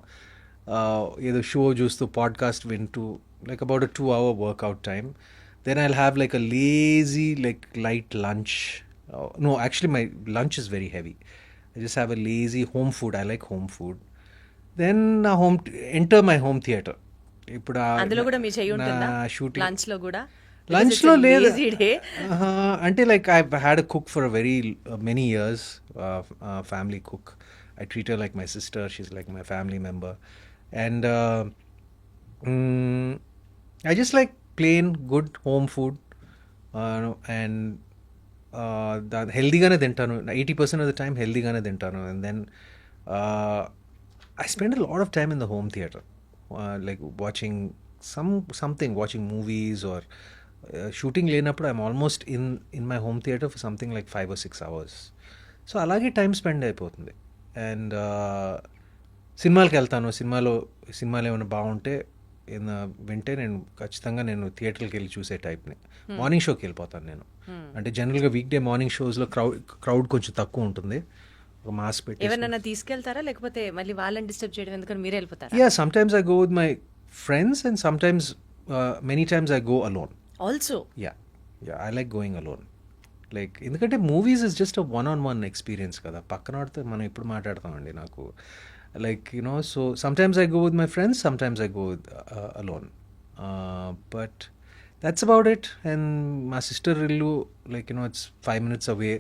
ఏదో షో చూస్తూ, పాడ్కాస్ట్ వింటూ, like about a 2-hour workout time. Then I'll have like a lazy, like light lunch. No, actually my lunch is very heavy. I just have a lazy home food. I like home food. Then enter my home theater. ఇప్పుడు అందులో కూడా మీ చెయ్యి ఉంటుందా shooting? Lunch లో కూడా? Lunch లో లేదు అంటే like I had a cook for very many years, family cook. I treat her like my sister, she's like my family member. And I just like plain good home food, and healthyగానే తింటాను. 80% of the time healthyగానే తింటాను. And then I spend a lot of time in the home theater, like watching watching movies or shooting లేనప్పుడు I'm almost in my home theater for something like 5 or 6 hours. So అలాగే time spend అయిపోతుంది. And సినిమాలకు వెళ్తాను. సినిమాలు ఏమైనా బాగుంటే వింటే నేను ఖచ్చితంగా థియేటర్కి వెళ్ళి చూసే టైప్ని. మార్నింగ్ షోకి వెళ్ళిపోతాను నేను. అంటే జనరల్గా వీక్ డే మార్నింగ్ షోస్లో క్రౌడ్ కొంచెం తక్కువ ఉంటుంది. ఒక మాస్ పెట్టి ఎవరైనా తీసుకెళ్తారా, లేకపోతే మళ్ళీ వాళ్ళని డిస్టర్బ్ చేయడం ఎందుకని మీరే వెళ్ళిపోతారా? Yeah, sometimes I go with my friends and sometimes many times I go alone also. Yeah, I like going alone. Like ఎందుకంటే movies is just a 1-on-1 experience కదా. పక్కన వాడితే మనం ఎప్పుడు మాట్లాడతామండి. నాకు like so sometimes I go with my friends, sometimes I go with, alone, but that's about it. And my sister illu, like it's 5 minutes away.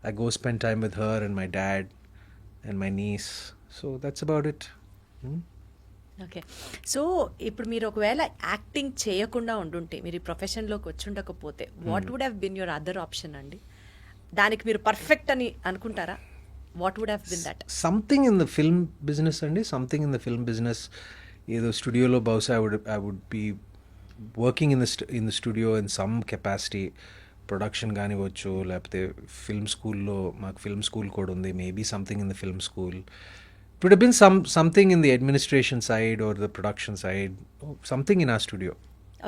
I go spend time with her and my dad and my niece, so that's about it. Okay. So ఇప్పుడు మీరు ఒకవేళ acting చేయకుండా ఉండుంటే, మీరు ఈ ప్రొఫెషన్లోకి వచ్చి ఉండకపోతే, what would have been your other option అండి? దానికి మీరు పర్ఫెక్ట్ అని అనుకుంటారా? What would have been that? Something in the film business అండి. Something in the film business. ఏదో స్టూడియోలో బహుశా I would be working in the studio in some capacity. Production కానివచ్చు, లేకపోతే ఫిల్మ్ స్కూల్లో, మాకు ఫిల్మ్ స్కూల్ కూడా ఉంది. Maybe something in the film school. It would have been something in the administration side or the production side. Something in our studio.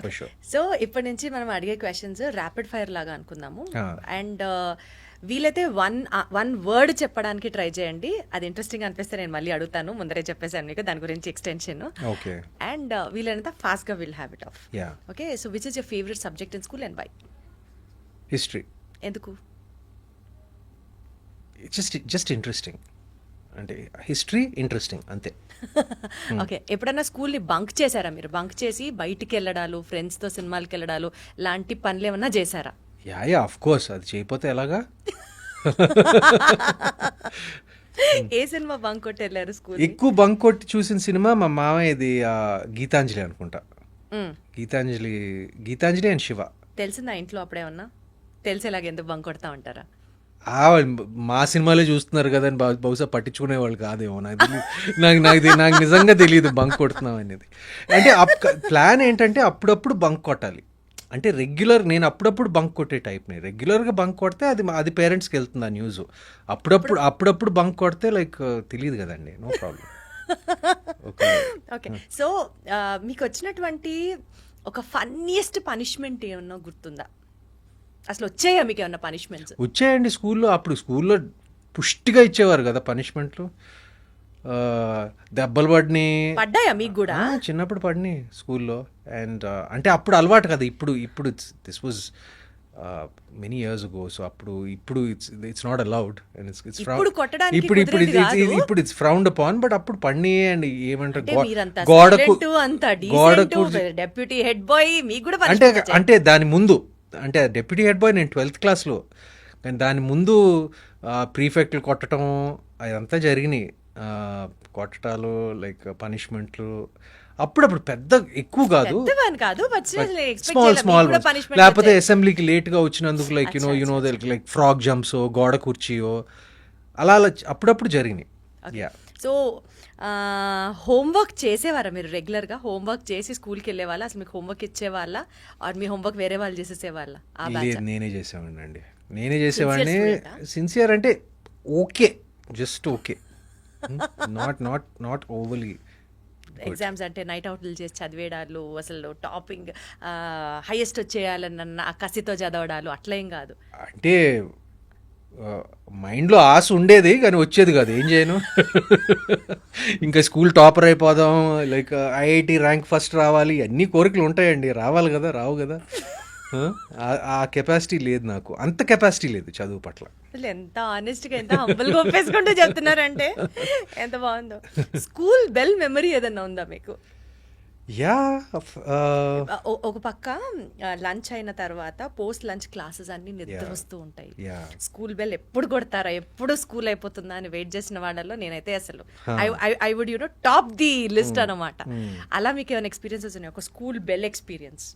For sure. So ఇప్పటి నుంచి మనం అడిగే క్వశ్చన్స్ ర్యాపిడ్ ఫైర్ లాగా అనుకుందాము. And వీలైతే one word చెప్పడానికి try చేయండి. అది ఇంట్రెస్టింగ్ అనిపిస్తే నేను మళ్ళీ అడుగుతాను. ముందరే చెప్పేసాను మీకు దాని గురించి ఎక్స్టెన్షన్. ఓకే. అండ్ వీలైనంత ఫాస్ట్ గా will have it off. Yeah. Okay. So which is your favourite subject in school and why? History. ఎందుకు? జస్ట్ ఇంట్రెస్టింగ్, అంటే హిస్టరీ ఇంట్రెస్టింగ్ అంతే. ఓకే, ఎప్పుడన్నా స్కూల్ని బంక్ చేశారా మీరు? బంక్ చేసి బయటికి వెళ్ళడాలు, ఫ్రెండ్స్తో సినిమాలకి వెళ్ళడాలు లాంటి పనులు ఏమన్నా చేశారా? యా ఆఫ్ కోర్స్, అది చేయకపోతే ఎలాగా. ఏ సినిమా బంక్ కొట్టి వెళ్ళారు స్కూల్? ఎక్కువ బంక్ కొట్టి చూసిన సినిమా మా మామయ్యది గీతాంజలి అనుకుంటా. గీతాంజలి అండ్ శివ. తెలిసిందా ఇంట్లో అప్పుడేమన్నా? తెలిసేలాగా ఎందుకు బంక్ కొడతా ఉంటారా? మా సినిమాలే చూస్తున్నారు కదా అని బహుశా పట్టించుకునే వాళ్ళు కాదేమో, నాకు నిజంగా తెలియదు బంక్ కొడుతున్నాం అనేది. అంటే ప్లాన్ ఏంటంటే అప్పుడప్పుడు బంక్ కొట్టాలి, అంటే నేను అప్పుడప్పుడు బంక్ కొట్టే టైప్ని. రెగ్యులర్గా బంక్ కొడితే అది పేరెంట్స్కి వెళ్తుంది ఆ న్యూస్. అప్పుడప్పుడు బంక్ కొడితే లైక్ తెలియదు కదండి, నో ప్రాబ్లం. ఓకే, సో మీకు వచ్చినటువంటి ఒక ఫన్నీయెస్ట్ పనిష్మెంట్ ఏమన్నా గుర్తుందా? అసలు వచ్చాయా మీకు ఏమన్నా పనిష్మెంట్స్? వచ్చాయండి స్కూల్లో. అప్పుడు స్కూల్లో పుష్టిగా ఇచ్చేవారు కదా పనిష్మెంట్లు. దెబ్బలు పడ్డాయా మీకు కూడా? చిన్నప్పుడు పడినాయి స్కూల్లో. అండ్ అంటే అప్పుడు అలవాటు కదా. ఇప్పుడు this was many years ago. So ఇప్పుడు ఇట్స్ నాట్ అలౌడ్ అండ్ ఇప్పుడు ఇట్స్ ఫ్రౌండ్ అపాన్. బట్ అప్పుడు పడిని అండ్ ఏమంటారు గోడకు డెప్యూటీ హెడ్ బాయ్ మీకు కూడా అంటే దాని ముందు, అంటే డెప్యూటీ హెడ్ బాయ్ నేను 12th క్లాస్లో, కానీ దాని ముందు ప్రీఫెక్ట్లు కొట్టడం అదంతా జరిగినాయి. కొట్టడాలు లైక్ పనిష్మెంట్లు అప్పుడప్పుడు పెద్ద ఎక్కువ కాదు, స్మాల్ లేకపోతే అసెంబ్లీకి లేట్గా వచ్చినందుకు like you know like frog jumps, గోడ కుర్చీయో అలా అప్పుడప్పుడు జరిగినాయి. సో హోంవర్క్ చేసేవారా మీరు? రెగ్యులర్గా హోంవర్క్ చేసి స్కూల్కి వెళ్ళే వాళ్ళ? అసలు మీకు హోంవర్క్ ఇచ్చేవాళ్ళ ఆర్ మీ హోంవర్క్ వేరే వాళ్ళు చేసేసేవాళ్ళ? నేనే చేసేవాడిని. నేనే చేసేవాడిని. సిన్సియర్ అంటే okay, just okay, not overly. Exams అంటే నైట్ అవుట్లు చేసి చదివేడాలు, అసలు టాపింగ్ హైయెస్ట్ వచ్చేయాలన్న కసితో చదవడాలు అట్లా ఏం కాదు. అంటే మైండ్లో ఆశ ఉండేది కానీ వచ్చేది కాదు, ఏం చేయను. ఇంకా స్కూల్ టాపర్ అయిపోదాం, లైక్ ఐఐటి ర్యాంక్ ఫస్ట్ రావాలి, అన్ని కోరికలు ఉంటాయండి, రావాలి కదా, రావు కదా. ఆ కెపాసిటీ లేదు నాకు, అంత కెపాసిటీ లేదు చదువు పట్ల. ఎంత ఆనెస్ట్గా, ఎంత హంబుల్గా ఒప్పేసుకుంటూ చెప్తున్నారంటే ఎంత బాగుందో. స్కూల్ బెల్ మెమరీ ఏదన్నా ఉందా మీకు? ఒక పక్క లంచ్ అయిన తర్వాత పోస్ట్ లంచ్ క్లాసెస్ అన్ని నిద్ర వస్తూ ఉంటాయి. స్కూల్ బెల్ ఎప్పుడు కొడతారా, ఎప్పుడు స్కూల్ అయిపోతుందా అని వెయిట్ చేసిన వాళ్ళలో నేనైతే అసలు I would top the list అనమాట. అలా మీకు ఏమైనా ఎక్స్పీరియన్సెస్ ఉన్నాయి, ఒక స్కూల్ బెల్ ఎక్స్పీరియన్స్?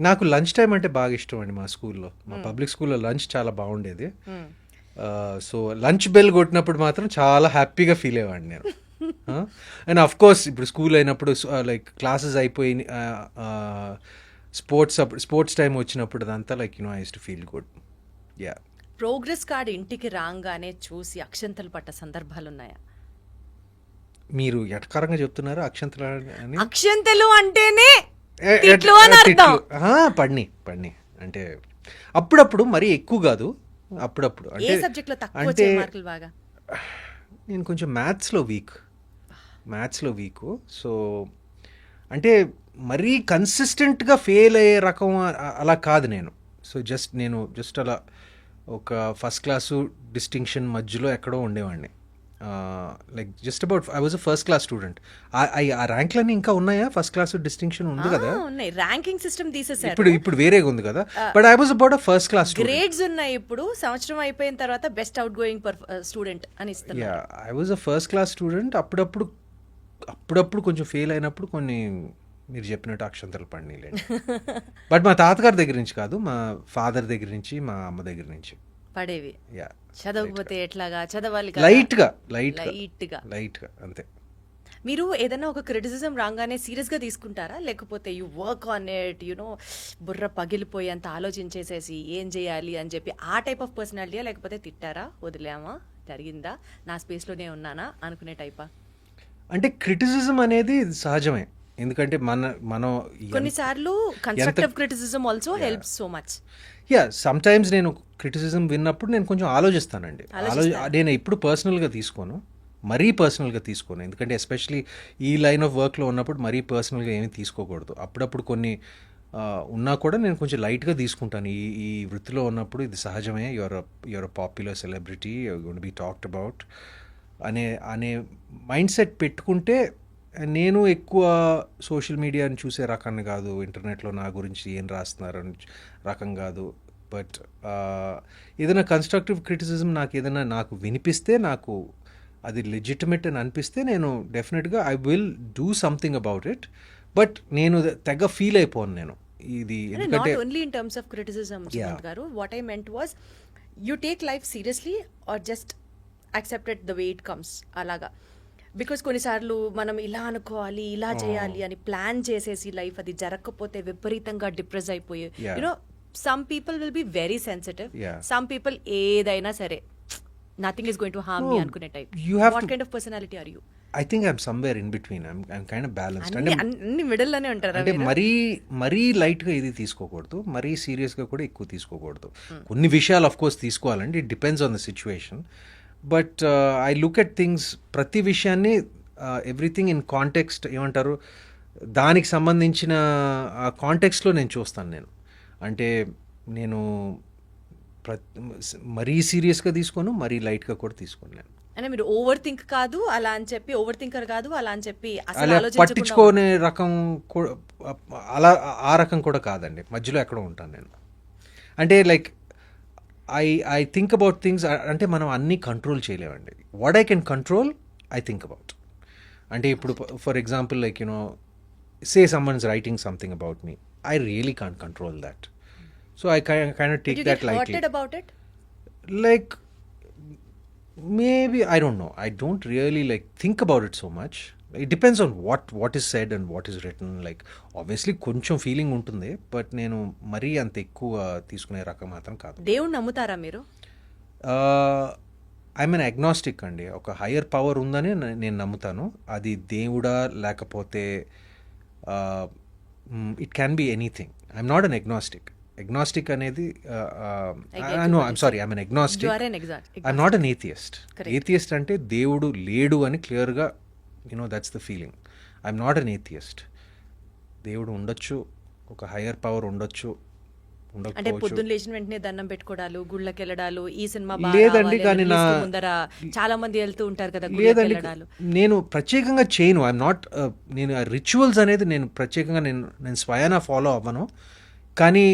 నాకు లంచ్ టైం అంటే బాగా ఇష్టం అండి. మా స్కూల్లో, మా పబ్లిక్ స్కూల్లో లంచ్ చాలా బాగుండేది. సో లంచ్ బెల్ కొట్టినప్పుడు మాత్రం చాలా హ్యాపీగా ఫీల్ అయ్యేవాడిని నేను. అండ్ అఫ్ కోర్స్ ఇప్పుడు స్కూల్ అయినప్పుడు లైక్ క్లాసెస్ అయిపోయి స్పోర్ట్స్ టైం వచ్చినప్పుడు అదంతా like I use to feel good. Progress card ఇంటికి రాగానే చూసి అక్షంతలు పట్ట సందర్భాలు ఉన్నాయా? మీరు ఎటకారంగా చెప్తున్నారు అక్షంతలు అని. అక్షంతలు అంటేనే పడిని అంటే అప్పుడప్పుడు మరీ ఎక్కువ కాదు, అప్పుడప్పుడు. అంటే నేను కొంచెం మ్యాథ్స్లో వీక్. సో అంటే మరీ కన్సిస్టెంట్గా ఫెయిల్ అయ్యే రకం అలా కాదు నేను. సో జస్ట్ అలా ఒక ఫస్ట్ క్లాసు డిస్టింక్షన్ మధ్యలో ఎక్కడో ఉండేవాడిని. Like just about I was a first class student. ఆ ర్యాంక్లన్నీ ఇంకా ఉన్నాయా? ఫస్ట్ క్లాస్ డిస్టింక్షన్ ఉంది కదా, ర్యాంకింగ్ సిస్టమ్ తీసేసారు, ఇప్పుడు వేరేగా ఉంది కదా. But I was about a first class grades ఉన్నాయి. ఇప్పుడు సంవత్సరం అయిపోయిన తర్వాత బెస్ట్ అవుట్ గోయింగ్ స్టూడెంట్ అని ఇస్తున్నారు. I was a first class student. అప్పుడప్పుడు కొంచెం ఫెయిల్ అయినప్పుడు కొన్ని మీరు చెప్పినట్టు అక్షంతలు పడినాయిలేండి. బట్ మా తాతగారి దగ్గర నుంచి కాదు, మా ఫాదర్ దగ్గర నుంచి, మా అమ్మ దగ్గర నుంచి పడేవి. చదవకపోతే ఎట్లాగా, చదవాలి లైట్గా అంతే. మీరు ఏదైనా ఒక క్రిటిసిజం రాగానే సీరియస్గా తీసుకుంటారా, లేకపోతే యూ వర్క్ ఆన్ ఇట్, బుర్ర పగిలిపోయి అంత ఆలోచించేసేసి ఏం చేయాలి అని చెప్పి ఆ టైప్ ఆఫ్ పర్సనాలిటీయా, లేకపోతే తిట్టారా, వదిలేమా, జరిగిందా, నా స్పేస్లోనే ఉన్నానా అనుకునే టైపా? అంటే క్రిటిసిజం అనేది సహజమే, ఎందుకంటే మనం కొన్నిసార్లు constructive criticism also helps so much. Sometimes నేను క్రిటిసిజం విన్నప్పుడు నేను కొంచెం ఆలోచిస్తానండి. నేను ఎప్పుడు పర్సనల్గా తీసుకోను, ఎందుకంటే ఎస్పెషలీ ఈ లైన్ ఆఫ్ వర్క్లో ఉన్నప్పుడు మరీ పర్సనల్గా ఏమీ తీసుకోకూడదు. అప్పుడప్పుడు కొన్ని ఉన్నా కూడా నేను కొంచెం లైట్గా తీసుకుంటాను. ఈ వృత్తిలో ఉన్నప్పుడు ఇది సహజమే. You're popular celebrity, you're gonna be talked about అనే మైండ్ సెట్ పెట్టుకుంటే నేను ఎక్కువ సోషల్ మీడియాని చూసే రకాన్ని కాదు, ఇంటర్నెట్లో నా గురించి ఏం రాస్తున్నారని రకం కాదు. బట్ ఏదైనా కన్స్ట్రక్టివ్ క్రిటిసిజం నాకు వినిపిస్తే, నాకు అది లెజిటిమేట్ అని అనిపిస్తే నేను డెఫినెట్గా I will do something about it. But నేను తెగ ఫీల్ అయిపోను నేను ఇది, ఎందుకంటే not only in terms of criticism Sumanth garu, what I meant was you take life seriously or just accepted the way it comes అలాగా. బికాస్ కొన్నిసార్లు మనం ఇలా అనుకోవాలి, ఇలా చేయాలి అని ప్లాన్ చేసేసి లైఫ్ అది జరగకపోతే విపరీతంగా డిప్రెస్ అయిపోయి, you know some people will be very sensitive, some people ఏదైనా సరే nothing is going to harm me అనుకునే type. What kind of personality are you? I think I'm somewhere in between. I'm kind of balanced. అంటే అన్ని middle లోనే ఉంటారా? అంటే మరీ లైట్గా ఇది తీసుకోకూడదు, మరీ సీరియస్గా కూడా ఎక్కువ తీసుకోకూడదు. కొన్ని విషయాలు ఆఫ్ కోర్స్ తీసుకోవాలండి, it depends on the situation. But I look at things, ప్రతి విషయాన్ని ఎవ్రీథింగ్ ఇన్ కాంటెక్స్ట్ ఏమంటారు, దానికి సంబంధించిన ఆ కాంటెక్స్ట్లో నేను చూస్తాను. అంటే నేను మరీ సీరియస్గా తీసుకోను, మరీ లైట్గా కూడా తీసుకోను. నేను అంటే మీరు ఓవర్ థింక్ కాదు అలా అని చెప్పి, ఓవర్ థింకర్ కాదు అలా అని చెప్పి అలా పట్టించుకోనే రకం అలా ఆ రకం కూడా కాదండి, మధ్యలో ఎక్కడో ఉంటాను నేను. అంటే like I think about things. అంటే మనం అన్నీ కంట్రోల్ చేయలేమండి. What I can control I think about. అంటే ఇప్పుడు for example like say someone's writing something about me, I really can't control that. So I kind of take that lightly. Like maybe I don't know. I don't really like think about it so much. It depends on what is said and what is written. Like obviously కొంచెం feeling ఉంటుంది, but నేను మరీ అంత ఎక్కువ తీసుకునే రకం మాత్రం కాదు. దేవుణ్ణి నమ్ముతారా మీరు? ఐఎమ్ ఎన్ అగ్నాస్టిక్ అండి. ఒక హయ్యర్ పవర్ ఉందని నేను నమ్ముతాను. అది దేవుడా లేకపోతే it can be anything. I'm not an agnostic. Agnostic అనేది no, I'm sorry, I'm an agnostic. You are an I'm not an atheist. Atheist అంటే దేవుడు లేడు అని క్లియర్గా that's the feeling. I'm not an atheist. దేవుడు ఉండొచ్చు, ఒక హయ్యర్ పవర్ ఉండొచ్చు, అంటే పొద్దున్న లేచిన వెంటనే దండం పెట్టుకోవడాలు, గుళ్ళకి వెళ్ళడాలు, ఈ సినిమా లేదండి. కానీ ముందర చాలా మంది వెళ్తూ ఉంటారు కదా. లేదండి, నేను ప్రత్యేకంగా చేయను. ఐఎమ్ నాట్, నేను రిచువల్స్ అనేది నేను ప్రత్యేకంగా నేను స్వయానా ఫాలో అవ్వను. కానీ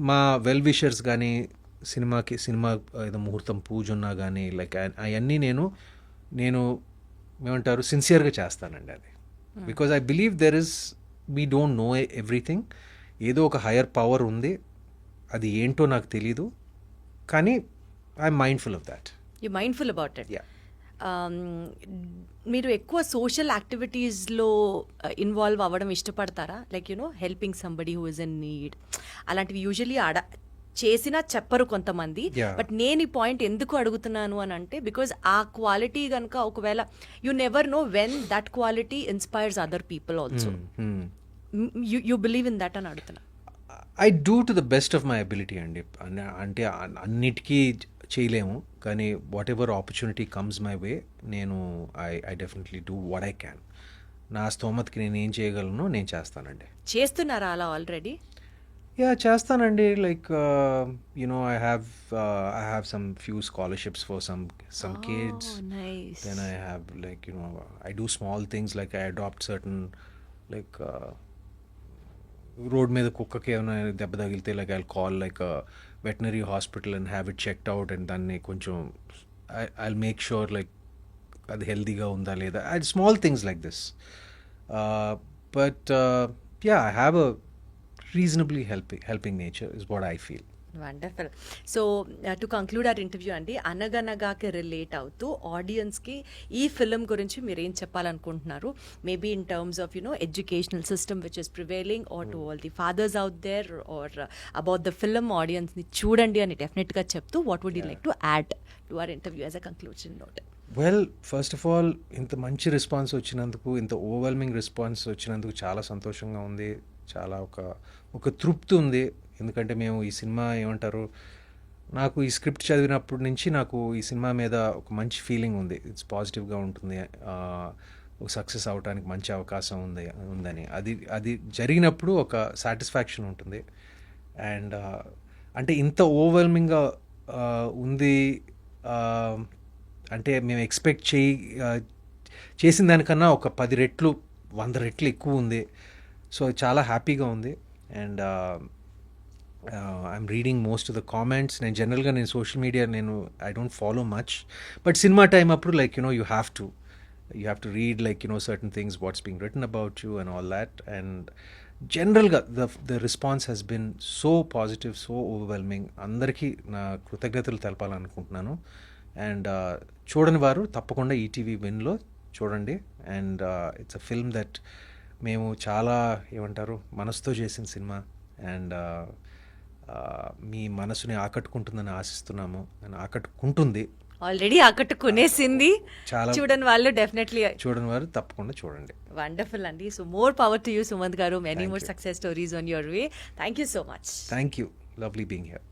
మా వెల్ విషర్స్ కానీ సినిమా ఏదో ముహూర్తం పూజ ఉన్నా కానీ లైక్ అవన్నీ నేను ఏమంటారు సిన్సియర్గా చేస్తానండి అది. Because I believe we don't know everything. ఏదో ఒక హయ్యర్ పవర్ ఉంది, అది ఏంటో నాకు తెలీదు, కానీ I'm mindful of that. You mindful about it. Yeah. మీరు ఎక్కువ సోషల్ యాక్టివిటీస్లో ఇన్వాల్వ్ అవ్వడం ఇష్టపడతారా? Like helping somebody who is in need, అలాంటివి యూజువలీ చేసినా చెప్పరు కొంతమంది. బట్ నేను ఈ పాయింట్ ఎందుకు అడుగుతున్నాను అని అంటే, బికాజ్ ఆ క్వాలిటీ కనుక ఒకవేళ you never know when that quality inspires other people also. You believe in that అని అడుగుతున్నా. I do to the best of my ability అండి. అంటే అన్నిటికీ చేయలేము, కానీ whatever opportunity comes my way, నేను I definitely do what I can. నా స్తోమతకి నేను ఏం చేయగలను నేను చేస్తానండి. చేస్తున్నారా అలా ఆల్రెడీ? యా, చేస్తానండి. Like I have some few scholarships for some kids. Nice. Then I have like I do small things, like I adopt certain like road మీద కుక్కకి ఏమైనా దెబ్బ తగిలితే like I call like veterinary hospital and have it checked out, and దాన్ని కొంచెం I make sure like అది హెల్తీగా ఉందా లేదా, small things like this. But yeah, I have a reasonably helping nature is what I feel. Wonderful. So to conclude our interview అండి, అనగనగాకి relate అవుతూ ఆడియన్స్కి ఈ ఫిలిం గురించి మీరు ఏం చెప్పాలనుకుంటున్నారు? Maybe in terms of educational system which is prevailing, or to all the fathers out there, or about the film ఆడియన్స్ని చూడండి అని డెఫినెట్గా చెప్తూ, what would you like to add to our interview as a conclusion note? Well, first of all ఇంత మంచి response వచ్చినందుకు, ఇంత overwhelming response వచ్చినందుకు చాలా సంతోషంగా ఉంది. చాలా ఒక తృప్తి ఉంది. ఎందుకంటే మేము ఈ సినిమా ఏమంటారు, నాకు ఈ స్క్రిప్ట్ చదివినప్పటి నుంచి నాకు ఈ సినిమా మీద ఒక మంచి ఫీలింగ్ ఉంది. ఇట్స్ పాజిటివ్గా ఉంటుంది. ఒక సక్సెస్ అవడానికి మంచి అవకాశం ఉందని అది జరిగినప్పుడు ఒక సాటిస్ఫాక్షన్ ఉంటుంది. అండ్ అంటే ఇంత ఓవర్వెల్మింగ్గా ఉంది అంటే మేము ఎక్స్పెక్ట్ చేసిన దానికన్నా ఒక 10 రెట్లు 100 రెట్లు ఎక్కువ ఉంది. సో చాలా హ్యాపీగా ఉంది. And I'm reading most of the comments. నేను జనరల్గా social media I don't follow much, but cinema time అప్పుడు like you have to read like certain things what's being written about you and all that. And జనరల్గా the response has been so positive, so overwhelming. అందరికీ నా కృతజ్ఞతలు తెలపాలనుకుంటున్నాను. And చూడని వారు తప్పకుండా ETV విన్లో చూడండి. And it's a film that మేము చాలా మనసుతో చేసిన సినిమా. అండ్ మీ మనసుని ఆకట్టుకుంటుందని ఆశిస్తున్నాము. అని ఆకట్టుకుంటుంది. ఆల్రెడీ ఆకట్టుకునేసింది. చాలా చూడని వాళ్ళు డెఫినెట్లీ చూడని వారు తప్పకుండా చూడండి. వండర్ఫుల్ అండి. So more power to you Sumanth garu. Many Thank more you. Success stories on your way. Thank you so much. Thank you. Lovely being here.